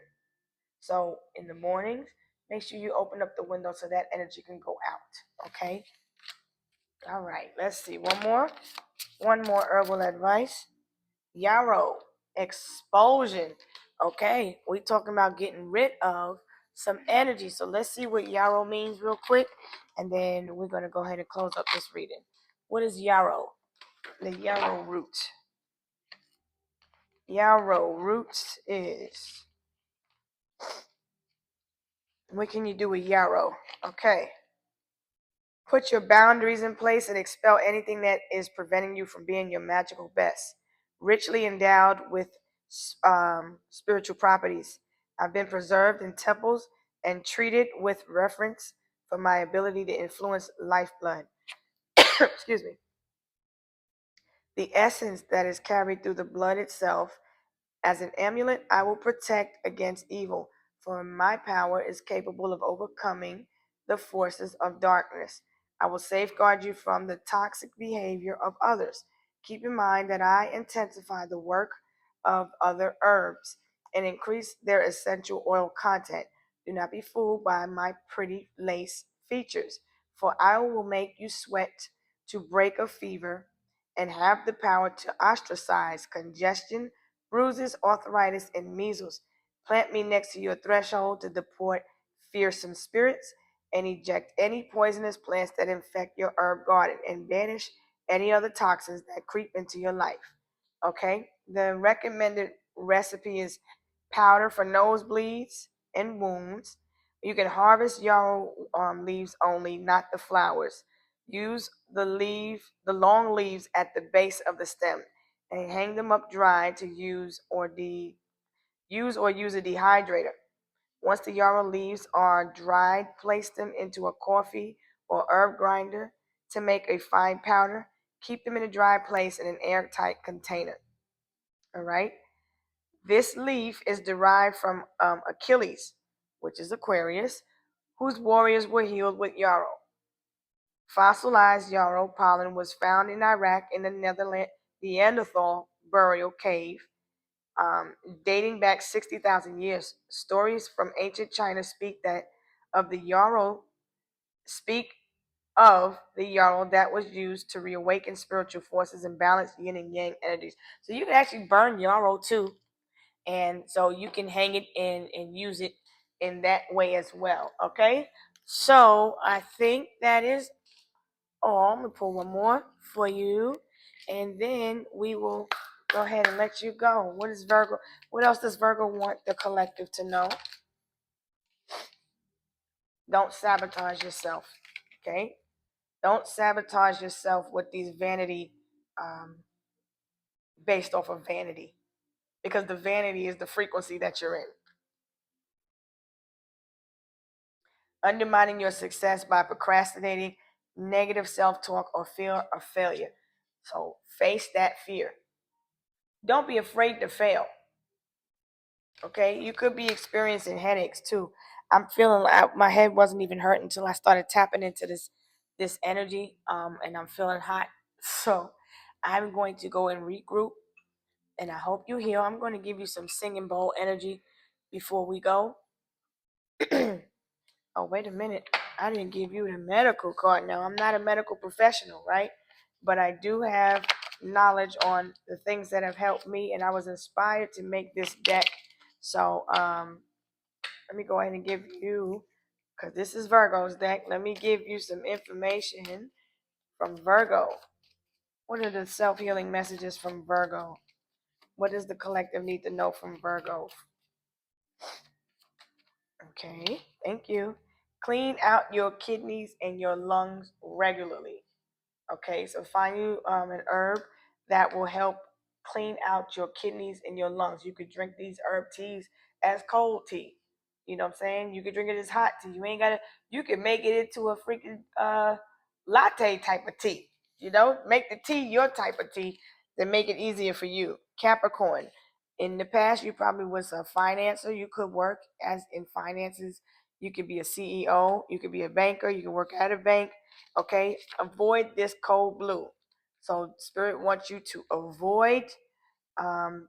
So in the mornings, make sure you open up the window so that energy can go out. Okay? All right, let's see. One more herbal advice. Yarrow, expulsion. Okay, we talking about getting rid of some energy. So let's see what yarrow means real quick, and then we're gonna go ahead and close up this reading. What is yarrow? The yarrow root. Yarrow root is. What can you do with yarrow? Okay. Put your boundaries in place and expel anything that is preventing you from being your magical best. Richly endowed with spiritual properties, I've been preserved in temples and treated with reverence for my ability to influence lifeblood. Excuse me. The essence that is carried through the blood itself. As an amulet, I will protect against evil, for my power is capable of overcoming the forces of darkness. I will safeguard you from the toxic behavior of others. Keep in mind that I intensify the work of other herbs and increase their essential oil content. Do not be fooled by my pretty lace features, for I will make you sweat to break a fever and have the power to ostracize congestion, bruises, arthritis, and measles. Plant me next to your threshold to deport fearsome spirits and eject any poisonous plants that infect your herb garden and banish any other toxins that creep into your life. Okay? The recommended recipe is powder for nosebleeds and wounds. You can harvest yarrow leaves only, not the flowers. Use the long leaves at the base of the stem, and hang them up dry to use a dehydrator. Once the yarrow leaves are dried, place them into a coffee or herb grinder to make a fine powder. Keep them in a dry place in an airtight container. All right. This leaf is derived from Achilles, which is Aquarius, whose warriors were healed with yarrow. Fossilized yarrow pollen was found in Iraq in the Neanderthal burial cave, dating back 60,000 years. Stories from ancient China of the yarrow speak of the yarrow that was used to reawaken spiritual forces and balance yin and yang energies. So you can actually burn yarrow too, and so you can hang it in and use it in that way as well. Okay, so I think that is all. I'm gonna pull one more for you, and then we will go ahead and let you go. What else does Virgo want the collective to know? Don't sabotage yourself. Okay, don't sabotage yourself with these vanity, um, based off of vanity, because the vanity is the frequency that you're in. Undermining your success by procrastinating, negative self-talk, or fear of failure. So face that fear. Don't be afraid to fail. Okay, you could be experiencing headaches too. I'm feeling like my head wasn't even hurting until I started tapping into this energy, and I'm feeling hot. So I'm going to go and regroup, and I hope you heal. I'm going to give you some singing bowl energy before we go. Oh, wait a minute. I didn't give you the medical card. Now, I'm not a medical professional, right? But I do have knowledge on the things that have helped me, and I was inspired to make this deck. So, let me go ahead and give you, because this is Virgo's deck, let me give you some information from Virgo. What are the self healing messages from Virgo? What does the collective need to know from Virgo? Okay, thank you. Clean out your kidneys and your lungs regularly. Okay, so find you an herb that will help clean out your kidneys and your lungs. You could drink these herb teas as cold tea. You know what I'm saying? You could drink it as hot tea. You ain't gotta. You can make it into a freaking latte type of tea. You know, make the tea your type of tea to make it easier for you. Capricorn. In the past, you probably was a financer. You could work as in finances. You could be a CEO. You could be a banker. You can work at a bank. Okay, avoid this cold blue. So spirit wants you to avoid,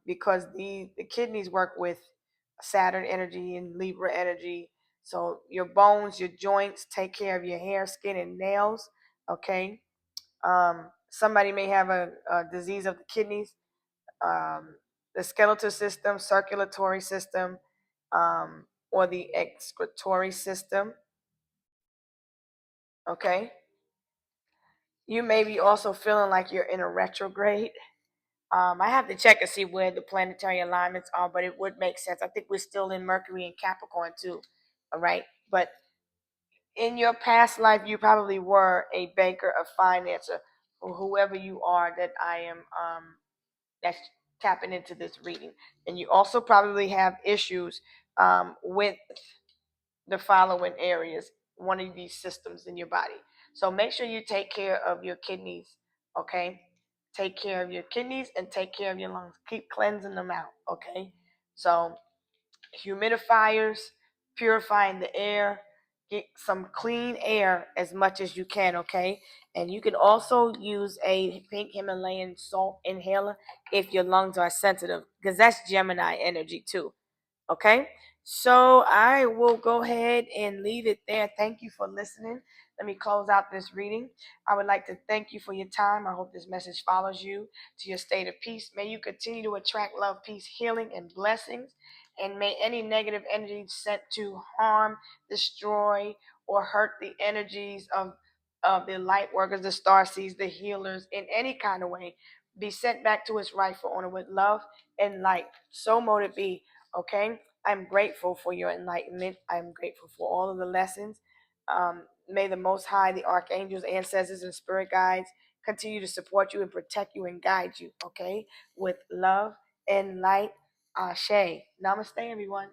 because the kidneys work with Saturn energy and Libra energy. So your bones, your joints, take care of your hair, skin, and nails. Okay. Somebody may have a disease of the kidneys, the skeletal system, circulatory system, or the excretory system. Okay. You may be also feeling like you're in a retrograde. I have to check and see where the planetary alignments are, but it would make sense. I think we're still in Mercury and Capricorn too. All right. But in your past life, you probably were a banker, a financer, or whoever you are that I am, that's tapping into this reading. And you also probably have issues with the following areas, one of these systems in your body. So make sure you take care of your kidneys, okay? Take care of your kidneys and take care of your lungs. Keep cleansing them out, okay? So humidifiers, purifying the air, get some clean air as much as you can, okay? And you can also use a pink Himalayan salt inhaler if your lungs are sensitive, because that's Gemini energy too. Okay, so I will go ahead and leave it there. Thank you for listening. Let me close out this reading. I would like to thank you for your time. I hope this message follows you to your state of peace. May you continue to attract love, peace, healing, and blessings. And may any negative energy sent to harm, destroy, or hurt the energies of the light workers, the star seeds, the healers in any kind of way be sent back to its rightful owner with love and light. So mote it be. Okay, I'm grateful for your enlightenment. I'm grateful for all of the lessons. May the Most High, the archangels, ancestors, and spirit guides continue to support you and protect you and guide you. Okay, with love and light. Ashe. Namaste, everyone.